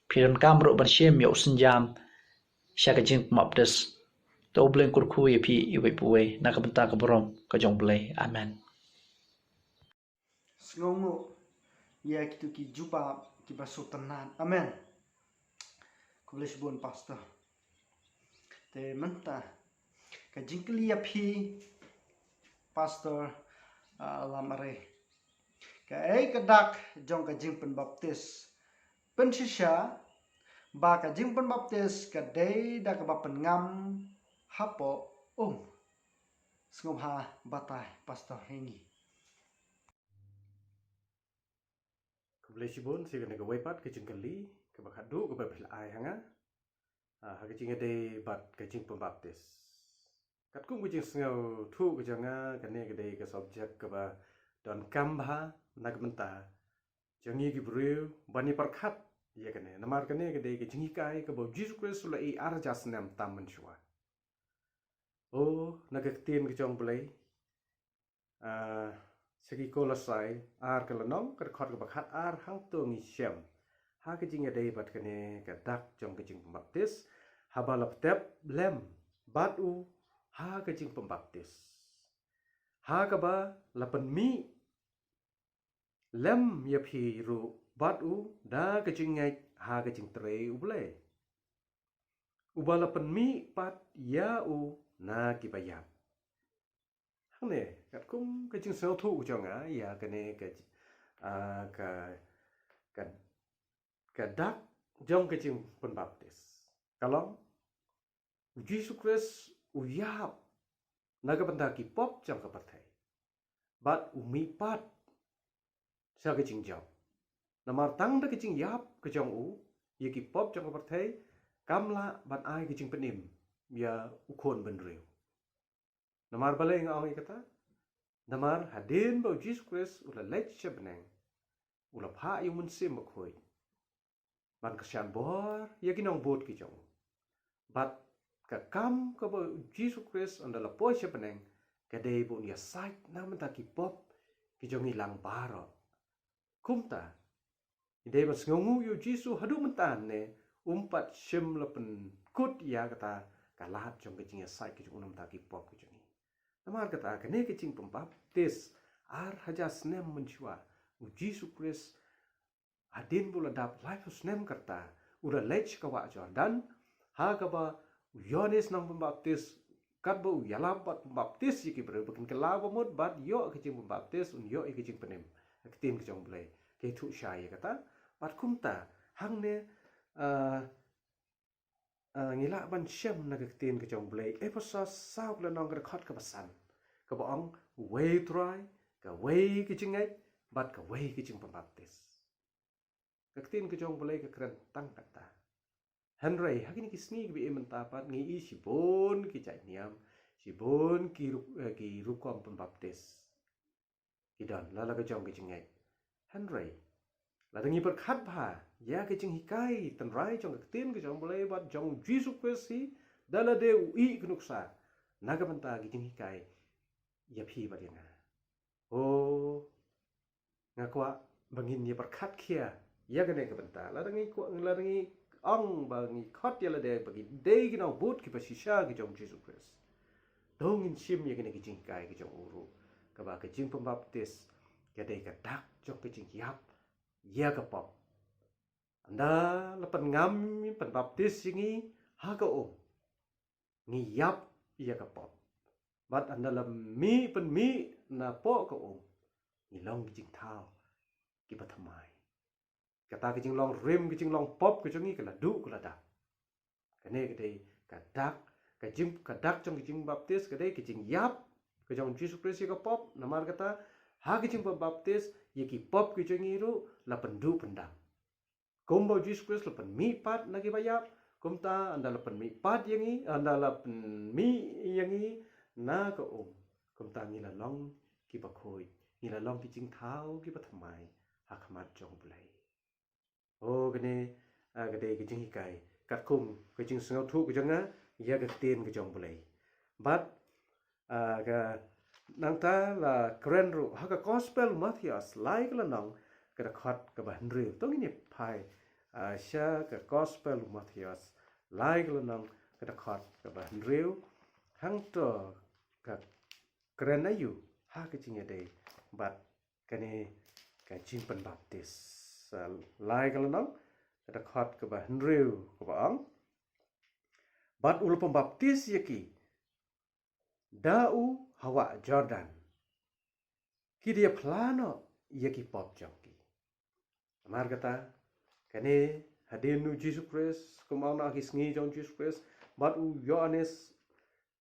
piran kamro ban syem ya usenjam sya ka jing mapdes to bleng kurku ye pi iwe puwe na ka benta ka borom ka jong blai amen sngongo ya kitu ki juba ki basutenan amen kublish bon pastor te menta ka jingkli ya pi pastor lamare ka kedak jong ka jing pen baptis pen shisha ba ka jing pen baptis ka dei da ka ba pen ngam hapo sngop ha batai pastor hengi Kublai shibun si kena kawaipat ke jingkali ke bakadu ke bapil ai hanga ha ke jinga de bat ke jing pembaptis kat kum ke jing sngau thu ke janga kene ke de ke subjek ke ba don kambha nak menta jangi ki breu bani parkhat ya kene namar kene ke de ke jingi kai ke bo Jesus Christ la i arjas nam tam menshwa nak ketien ke jong blai segi kolosai ar kelenong ke khot ke bakhat ar hang tu ngi syam ha ke jinga de bat kene ke dak jong ke jing pembaptis habalap tep lem batu ha ke jing pembaptis ha ka ba lapan mi lem ya phi ru batu da ke jing ngai ha ke jing tre uble ubalapan mi pat ya na ki bayap hane kat kum ke jing so thu jong ya kene ke ka dak jong ke jing pembaptis kalong Jesus Christ uyap naga benda ki pop jam ka pathai bat umi pat sa ke jing job namar tang da ke jing yap ke jong ye ki pop jam ka pathai kamla ban ai ke jing penim ya ukon benreu namar baleng ang kata namar hadin ba Jesus Christ ula lech benang ula pha yung mun sim khoi ban kesian bor ya kinong bot ki jong bat ka kam ka ba Jesus Christ andala po siya peneng ka dei bu ya sait na menta ki pop ki jong ilang baro kumta ide bas ngongu yu Jesus hadu mentan ne umpat sim lapen kut ya kata kalat jong ke ya sait ki jong nam ta ki pop ki jong namar kata ka ne ki jing pembaptis ar haja snem menjua Jesus Christ adin bula dap life snem karta ura lech ka wa Jordan ha ka ba Yohanes nang pembaptis kat ba yala bat pembaptis yiki bre bakin kala ba mod bat yo ke jing pembaptis un yo ke jing penem ketin ke jong blai ke thu shay kata bat kumta hang ne ngila ban shem na ketin ke jong blai episode sauk la nong ka khot ka basan ka ba ong way try ka way ke jing ai bat ka way ke jing pembaptis ketin ke jong blai ka keren tang kata Henry hakini kisni bi mentapat ngi si bon ki cai niam si bon ki rukom pembaptis kidan lala ka jong ki jingai Henry la dangi berkat ba ya ki jing hikai tan rai jong ka tin ki jong boleh bat jong Jesus Christ si dala de ui knuksa naga banta ki jing hikai ya phi ba dinga oh ngakwa bangin ya berkat kia ya gane ka banta la dangi ong bangi khot ya la de bagi de ki no but ki pasisha ki jong Jesus Christ dong in sim ya ki jing kai ki jong uru ka ba ka jing pembaptis ka de ka dak jong ki jing yap ya ka pop anda la pen ngam pembaptis singi ha ka o ngi yap ya ka pop bat anda la mi pen mi na po ka o ni long ki jing thao ki pathamai kata ke jing long rim ke jing long pop ke jing kala du kala da kane ke dei kadak ke jing kadak jong ke jing baptis ke dei ke jing yap ke jong Jesus Christ ke pop namar kata ha ke jing baptis ye ki pop ke jing iru la pendu pendam kombo Jesus Christ la pen mi pat na ke bayap komta anda la pen mi pat yangi anda la pen mi yangi na ka komta ngi la long ki bakhoi ngi la long ki jing thao ki pathamai ha khamat jong bulai oh gane gade ke jing hikai kat kum ke jing sngau thu ke janga ya ke ten ke jong bulai but ga nang ta la kren ru ha ka gospel Matthias like la nang ka khat ka ban ri to ni pai sha ka gospel Matthias like la nang ka khat ka ban ri hang to ka kren ayu ha ke jing ya dei but kane ka jing pen baptis lai kalau nang ada khat ke bah nriu ke baang bat ul pembaptis yaki dau hawa Jordan ki dia plano yaki pop jongki amar kata kane hadinu Jesus Christ kumau na kisngi jong Jesus Christ bat u Yohanes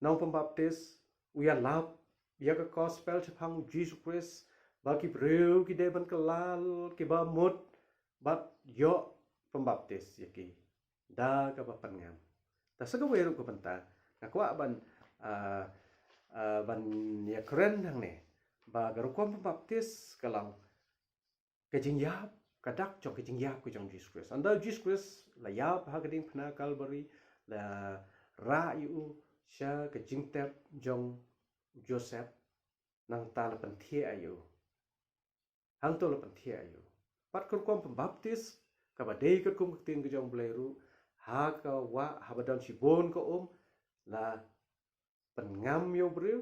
nang pembaptis u ya lap ya ke gospel chapang Jesus Christ bagi breu ki deban kelal ki ba mut bat yo pembaptis yaki da ka papan ngam ta sa weru ko panta ngakwa ban ya keren hang ne ba garu kom pembaptis kalang kajing yap kadak jong kajing yap ko jong Jesus Christ anda Jesus Christ la yap ha kading phna Calvary la ra yu sha kajing tep jong Joseph nang ta la pan thia ayu hang to la pan thia ayu pat kur kom pembaptis ka ba dei kur kom tin ke jong bleru ha ka wa ha badan si bon ko la pengam yo breu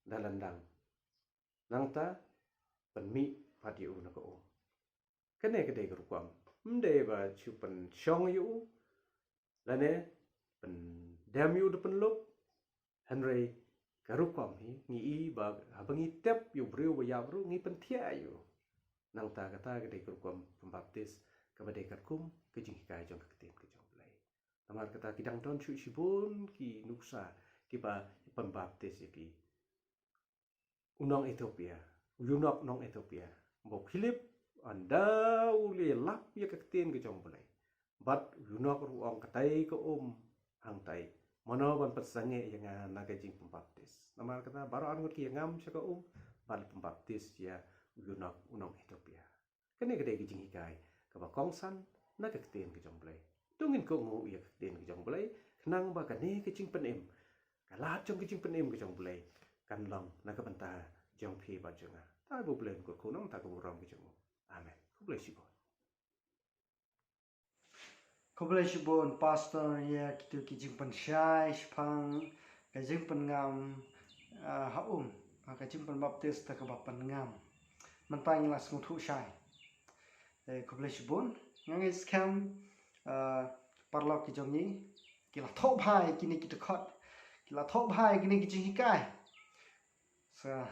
dalandang nang ta penmi pat yu na ko kene ke dei kur kom mde ba chu pen chong yu la ne pen dam yu de pen lop Henry karu kom hi ngi i ba habangi tep yu breu ba ya bru ngi pen thia yu nang ta kata ke dei kur kom pembaptis ka ba dei kat kum ke jing kai jong ka tin ke jong blai tamar kata kidang don chu sibun ki nuksa ki ba pembaptis ki unong Ethiopia unok nong Ethiopia bo Philip anda uli lap ya ka tin ke jong blai bat unok ruang katai ko hang tai mano ban patsange yang naga jing pembaptis namar kata baro angut ki ngam sa ko bal pembaptis ya unong Ethiopia kene gede jing hikai ka ba kongsan na ka ten ke jong blai tungin ko ngo ya ka ten ke jong blai nang ba ka ne ke jing pen em ka la jong ke jing pen em ke jong blai kan long na ka banta jong phi ba jong ta bu blai ko ko nong ta ko rom ke jong amen ko blai si bo Kublai shibon pastor ya kitu kijing pen syai shpang kajing pen ngam haum kajing pen baptis ta ka bapan ngam mentang la sung thu syai kublai shibon ngai scam parlo ki jong ni kila thop hai kini kita khot kila thop hai kini kijing hikai sa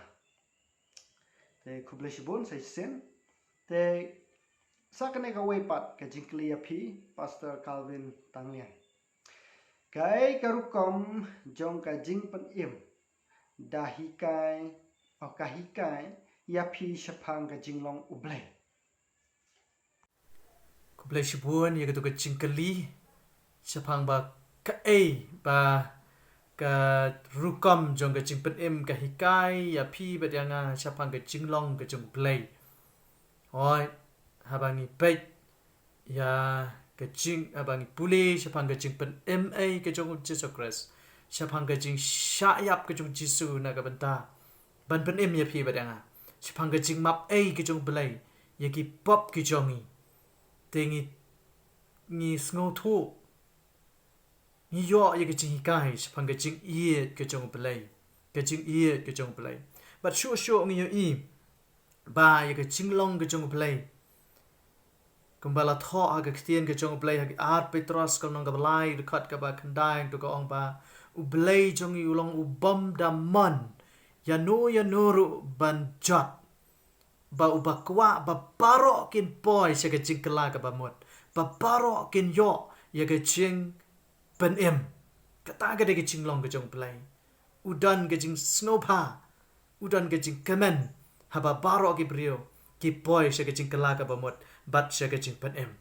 kublai shibon sai sen sa kene ka way pat ka jingkli api pastor Calvin Tanglian kai karukom jong ka jing pen im dahikai o kahikai yapi shapang ka jinglong ublai Kublai shibun ya ketu ke jingkeli shapang ba ka ba ka rukom jong ka jing pen im ka hikai ya pi ba yang shapang ka jinglong ka jong blai oi habangi pet ya ke jing habangi puli shapang ke jing pen ma ke jong Jesus Christ shapang ke jing syayap ke jong Jesu na ka benta ban pen em ya pi badanga shapang ke jing map ke jong belai ya ki pop ke jongi tengi ni sngo thu ni yo ya ke jing kai shapang ke jing ye ke jong belai ke jing ye ke jong belai but sure ngi yo i ba ya ke jing long ke jong belai Kumbala tho aga khtien ke jong blai hagi art Petros kal nong gablai dekat ka ba khandai to ka ong ba u blai jong i ulong u bom da man ya no ru ban jot ba u ba kwa ba paro kin boy se ke jing kala ka ba mot ba paro kin yo ya ke jing pen em kata ga de ke jing long ke jong blai u dan ke jing snopa u dan ke jing kamen ha ba baro ki brio ki boy se ke jing kala ka ba mot bat shaga jing pen em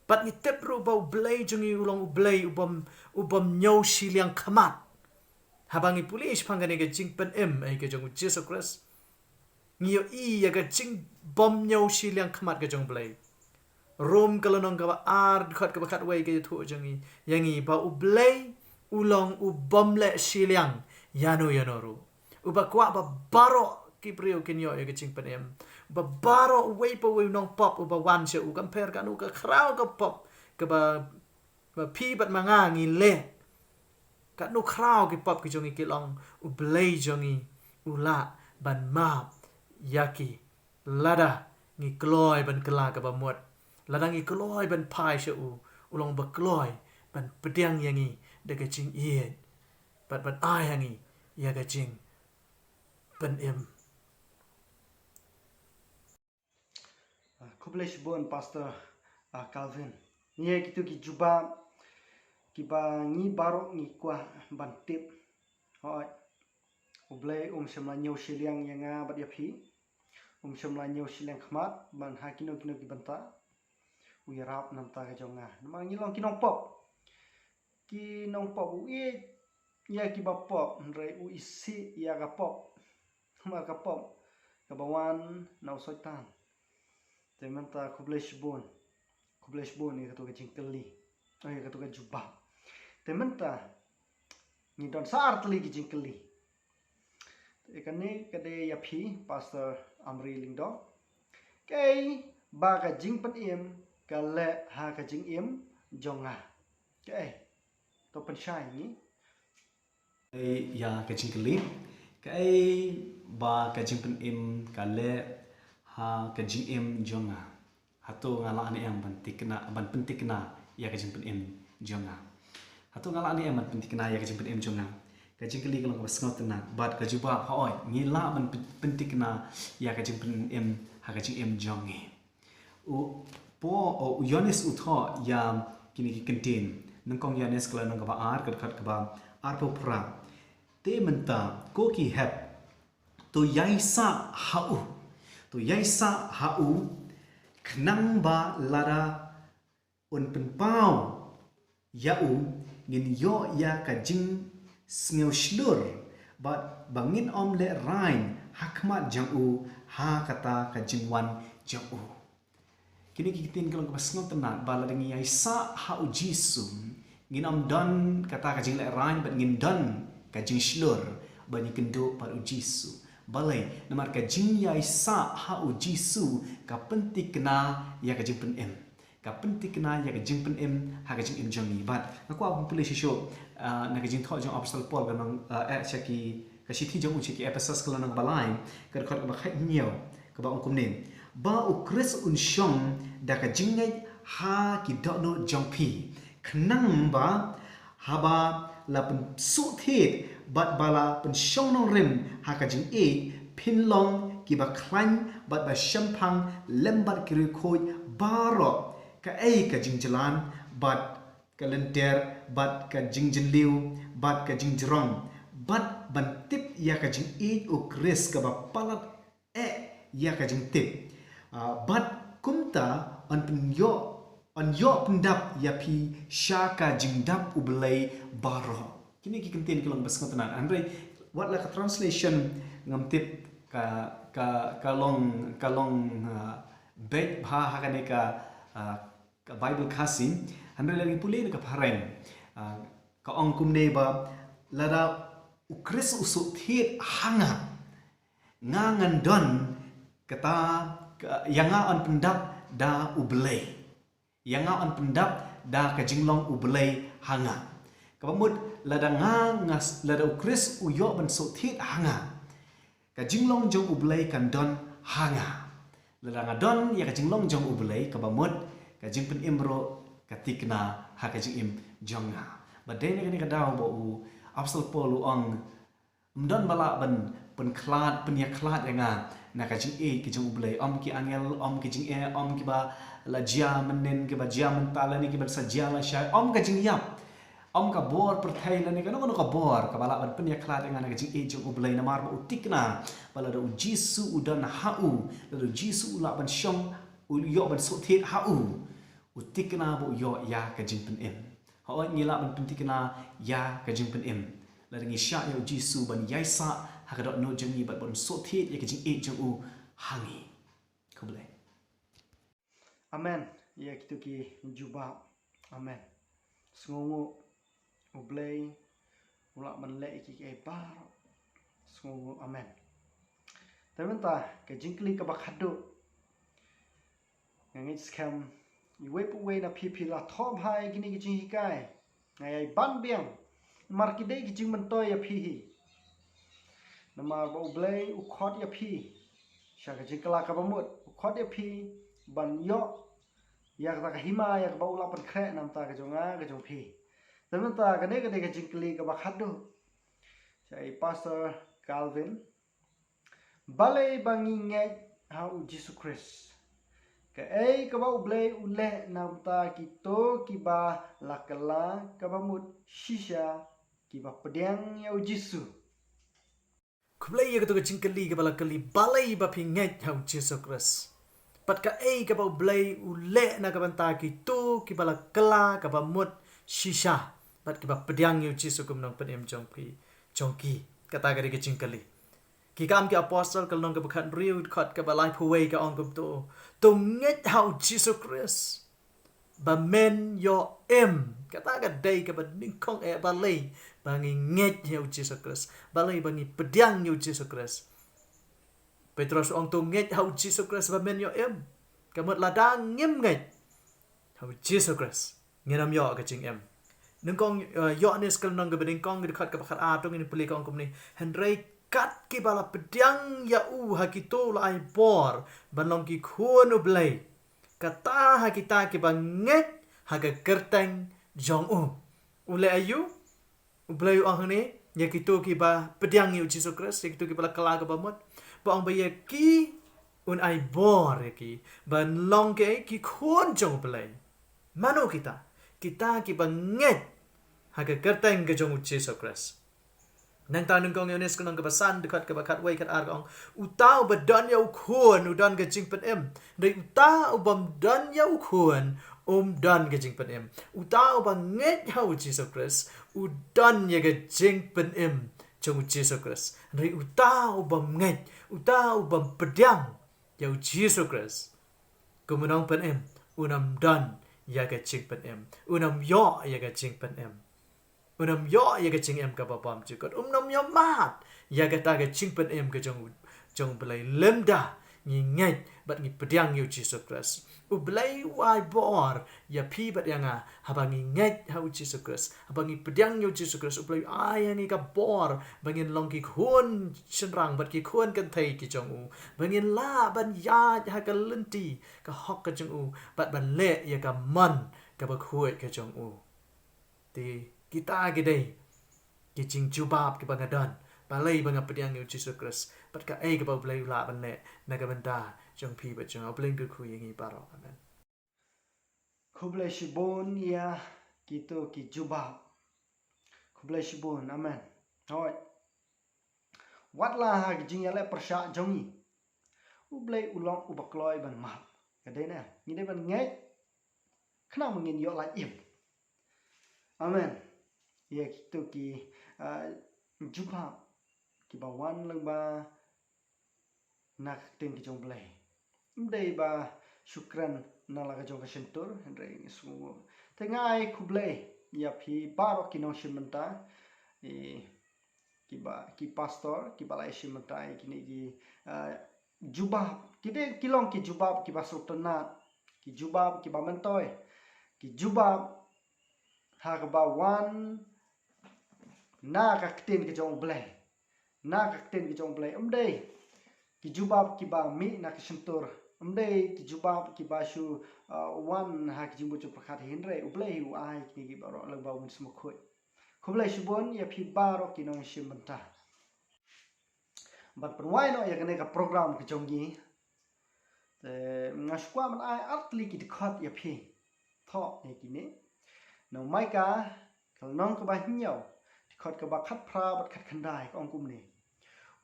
bat ni tep ro ba blai jungi ulong blai ubam nyau siliang khamat habangi pulis phangane ga jing pen em ai ga jong Jesus Christ ngio i ya ga jing bom nyau siliang khamat ga jong blai rom kalonong ga ar khat ka khat wai ga thu jangi yangi ba blai ulong ubom le siliang yano ro uba kwa ba baro Kipriyo kinyo ya kicing penem babaro way pa way nong pop uba wan siya u compare ka ka kraw ka pop ka ba pi bat mga ngi le ka no kraw ki pop ki jongi kilong u blay jongi u la ban map yaki lada ngi kloy ban kala ka ba mot lada ngi kloy ban pai siya u ulong ba kloy ban pediang yangi de kicing iet bat ai yangi ya kicing penem Kublai shibon pastor Calvin ni kitu ki juba ki ba ni baro ni kwa ban tip hoi ublai shemla nyu shiliang yanga bat yapi shemla nyu shiliang khmat ban hakino kino ki banta u yarap nam ta ga jonga ma ni long kinong pop u e ya ki ba pop re u isi ya ga pop ma ka pop ka bawan nau soitan Temanta kublai shibon ni katu ka jingkeli ai katu ka juba temanta ni don saar tli ki jingkeli ekane kade yapi pastor Amri Lingdo kai ba ka jing pen em ka le ha ka jing em jonga kai to pen shai ni ya ka jingkeli kai ba ka jing pen em ka le ha ka jing em jonga hato ngala ani yang ban pentikna ya ka jing pen em jonga hato ngala ani yang ban pentikna ya ka jing pen em jonga ka jing keli kalau ka sngot na bat ka juba hoi ngila ban pentikna ya ka jing pen em ha ka jing em jonge u po o yones u tho ya kini ki contain nangkong yones kala nang ka ba ar ka khat ka ba ar po pra te menta ko ki hep to yaisa hau to yaisa hau knang ba lara un penpau yau ngin yo ya ka jing sngew shlur bat bangin om le rain hakmat jang u ha kata ka jingwan jang u kini kitin kalau pas ngot tenat bala dengi ai sa ha u jisu ngin am don kata ka jing le ran bat ngin don ka jing shlur bani kendo par u jisu balai namar ka jing ya sa ha u jisu ka pentik kena ya ka jing pen em ka pentik kena ya ka jing pen em ha ka jing em jong ni bat aku apa boleh shisho na ka jing tho jong apostol paul kan chaki ka sithi jong uchi ki ephesus kalau nang balai ka khot ka khat nhiều ka ba ongkum nim ba u chris un shom da ka jing ngai ha ki do no jong pi khnang ba haba la pen su thit bat bala pen shong nong rim ha ka jing e pin long ki ba klan bat ba shampang lembat ki khoi baro ka ei ka jing jalan bat ka lenter bat ka jing jeliu bat ka jing jrong bat ban tip ya ka jing e o kres ka ba palat e ya ka jing tip bat kumta on pen yo pendap ya pi syaka jingdap ublay baro kini ki kentin kelong bas ngotenan andre what like a translation ngam tip kalong bet bha hakane ka bible kasim andre lagi pulih ka pareng ka ong kumne ba lada ukris usuk thit hanga ngangan don kata yanga on pendap da ublay yang on pendap da ka jinglong ublay hanga kabamut lada ngas lada ukris uyo ban so thit hanga ka jinglong jong ublay kan don hanga lada ngadon ya ka jinglong jong ublay kabamut ka jingpen imro katikna ha ka jing im jonga badene ni ka daw bo u apostol paul ong mdon bala ban pen klat pen ya klat yanga na ka jing e ki jong ublay om ki angel om ki jing e om ki ba la jia menen ke ba jia mentala ni ke ba sajia la shay om ka jing yap om ka bor perthai la ni ka no ka bor ka bala ban pen ya klat dengan ka jing e jong ublay na mar ba utikna bala da jisu udan hau la da jisu la ban shong u yo ban so thet hau utikna bo yo ya ka jing pen em ha ni la ban pentikna ya ka jing pen em la ngi sha yo jisu ban yaisa ha ka do no jing ni ban so thet ya ka jing e jong u hangi ko boleh Amen. Ya kita ki juba. Amen. Sengongo ublay ulak manle ki ke bar. Sengongo amen. Tamenta ke jingkli ka bakhado. Ngit scam iwe puwe na pipi la top hai gini ki jing hikai. Ngai ban biang. Mar ki dei ki jing mentoy ya pi. Namar ba ublay ukhot ya pi. Sya ka jingkla ka bamut ukhot ya pi ban yo yak ta ka hima yak ba ula pan kre nam ta ka jonga ka jong pi temen ta ka ne ka jingkli ka ba khadu sai pastor Calvin balai bangi nge hau Jesus Christ ka ei ka ba ublay ule nam ta ki to ki ba lakala ka ba mut shisha ki ba pedang ya Jesus Kublai ya ka jingkali ka bala kali balai ba pinget hau Jesus Christ pat ka ei ka ba blay ule na ka banta ki tu ki bala kala ka ba mut shisha pat ki ba pedyang yu chi sukum nong penem jongki kata ka ri jingkali ki kam ki apostle kal nong ka bakhan riu khat ka ba lai phuwei ka ong to nget how Jesus Christ ba men yo em kata ka dei ka ba ningkong e ba lei ba nget yu Jesus Christ ba lei ba ngi pedyang yu Jesus Christ Petrus ong tu nget hau Jesus Christ ba men yo em kamut ladang ngim nget hau Jesus Christ ngenam yo ka ching em nung kong yo ni skal nong ka beding kong dekat ka bakar a tong ni puli kong kom ni henrei kat ki bala pedyang ya u ha ki to la ai por banong ki khun u blai kata ha kita ki ba nget ha ka kerteng jong u ule ayu u blai u ang ni ya ki to ki ba pedyang yu Jesus Christ ya ki to ki bala kala ka ba mot Pong baya ki un ai bor ki ban long ke ki khon jong play mano kita ki banget ha ka kerteng ke jong Jesus Christ nang ta nung kong yones kanang kabasan dekat ka bakat wai kat ar kong utau badan ya khon udan ke jing pen em dei utau bam dan ya khon dan ke jing pen em utau banget ha Jesus Christ udan ya ke jing pen em jong Jesus Christ dei utau bam nget utau bam pedyang ya Jesus Christ Kumunong pen em. Unam dan ya ga ching pen em. Unam yo ya ga ching pen em. Unam yo ya ga ching em ka babam chukot. Unam yo mat ya ga ta ga ching pen em ka jong belai lemda ngi ngai bat ngi pediang yu Jesus Christ. U belai wai bor ya pi bat yang haba ngi ngai ha u Jesus Christ. Haba ngi pediang yu Jesus Christ. U belai ai ngi ka bor bangin long ki khun senrang bat ki khun kan thai ki jong u. Bangin la ban ya ha ka lenti ka hok ka jong u bat ban le ya ka man ka ba khuai ka jong u. Ti kita gidai ki ching jubab ki bangadan balai banga pediang yu Jesus Christ bat ka ai ka ba balai la ban le na ka banda jong pi bat jong bling ku khu yangi baro amen. Kublai shibon ya kito ki jubab. Kublai shibon amen. Hoi. Watlah ha jing ya le persha jongi. Ublai ulong ubakloi ban map. Kadai na. Ni dai ban ngai. Kena mengin yo la im. Amen. Ya kito ki jubab. Ki bawan lang ba nak ting ki jong blai. Mdai ba syukran nalaga jong ka sentur hendrai ni semua. Tengai kublai ya pi barok ki nong shimenta ki pastor ki balai shimenta kini ki jubab kita kilong ki jubab ki basuk tenat ki jubab ki bamentoi ki jubab ha ka ba wan na ka ktin ki jong blai na ka ktin ki jong blai amdai ki jubab ki ba mi na ka sentur amdai ki jubab ki basu wan ha ki jimbo chu prakhat hinre ublai u ai ki ki baro lang ba un smukhoi kublai shibon ya pi baro ki nong shimenta bat penwai no ya kene ka program ki jonggi te ngashkwa man ai artli ki dikhat ya pi tho ya kini no mai ka kal nong ka ba hinyau dikhat ka ba khat phra bat khat khandai ka ongkum ni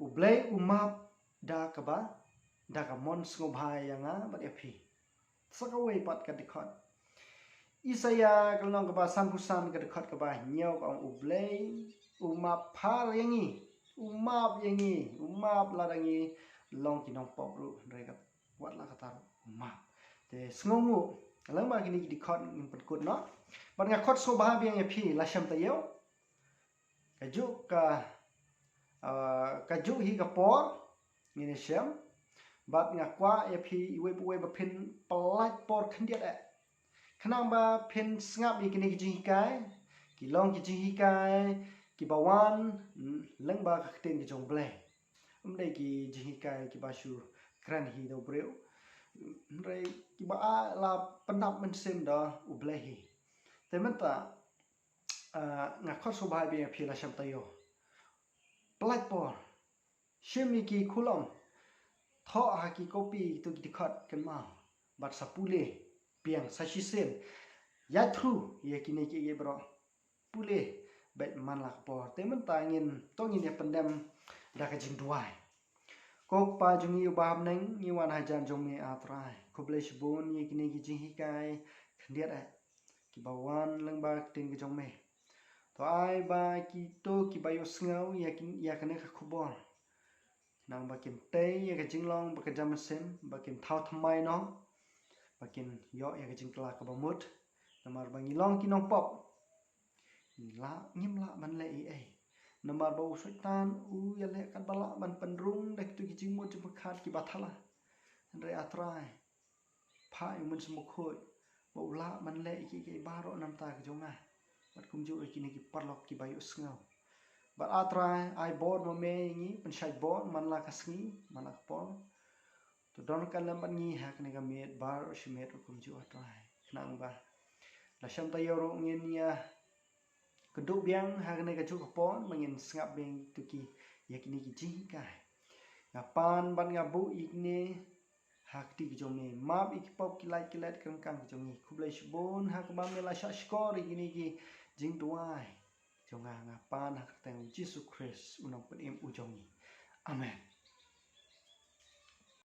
ublai umap da ka ba da ka mon snobhai yanga bat ya pi sakawai pat ka dikhat Isaya kalau ke bahasa Pusan ke dekat ke bah nyau kau ublay umap par yangi umap ladangi long kinong pop ru mereka buat lah kata umap te sengongu lang ba kini dekat ngin petkut no ban ngakot so bah biang pi la syam tayau kaju kaju hi ka por ngin syam bat ngakwa ya pi iwe ba pin pelat por khandiat Kenang ba pen sengap ni kini kijing hikai, kilong kijing hikai, kibawan leng ba kakten ki jong blai. Mdai ki jing hikai ki basu kran hi do breu. Mdai ki ba la pendap mensem da u blai hi. Tementa ngakot so bai bi pi la syam tayo. Pelat por. Syemi ki kulong. Tho ha ki kopi tu ki dikhat kan ma. Bat sapule piang sasisen ya tru ya kini ki bro pule bet man lak por temen tangin tongin ya pendam da ka jing duai kok pa jungi ubam neng ni wan hajan jong me atrai ko blesh bon ye kini ki jing hikai khandiat ki bawan lang ba tin ki jong me to ai ba ki to ki bayo ngau ya kene ka khubor nang ba kin te ya ka jing long ba ka jam sem ba kin thau thamai no Bakin yo ya kecing kelak ke bamut, namar bangi long kinong pop, la ngim la man le namar bau syaitan ya le kan balak man pendrung dak tu kecing mut jemkat ki bathala, andre atrai, pa yung mun semukhoi, bau la man le ki baro nam ta ke jonga, bat kumju kini ki parlok ki bayu sngau, bat atrai ai bod mo me ngi pensyai bod man la kasngi man la pol. To don kan lamban ni hak ni kamet bar shimet kum ju atrai nang ba la syam tayo ngin ya keduk biang hak ni ka ju kapon mangin sngap beng tuki yakini ki jing kai ngapan ban ngabu ikne hak ti ki jome map ik pop kilat kan kan ki jongi kublai shbon hak ba me la sha skor ikini ki jing tuai jonga ngapan hak teng Jesus Christ unang pen im ujongi amen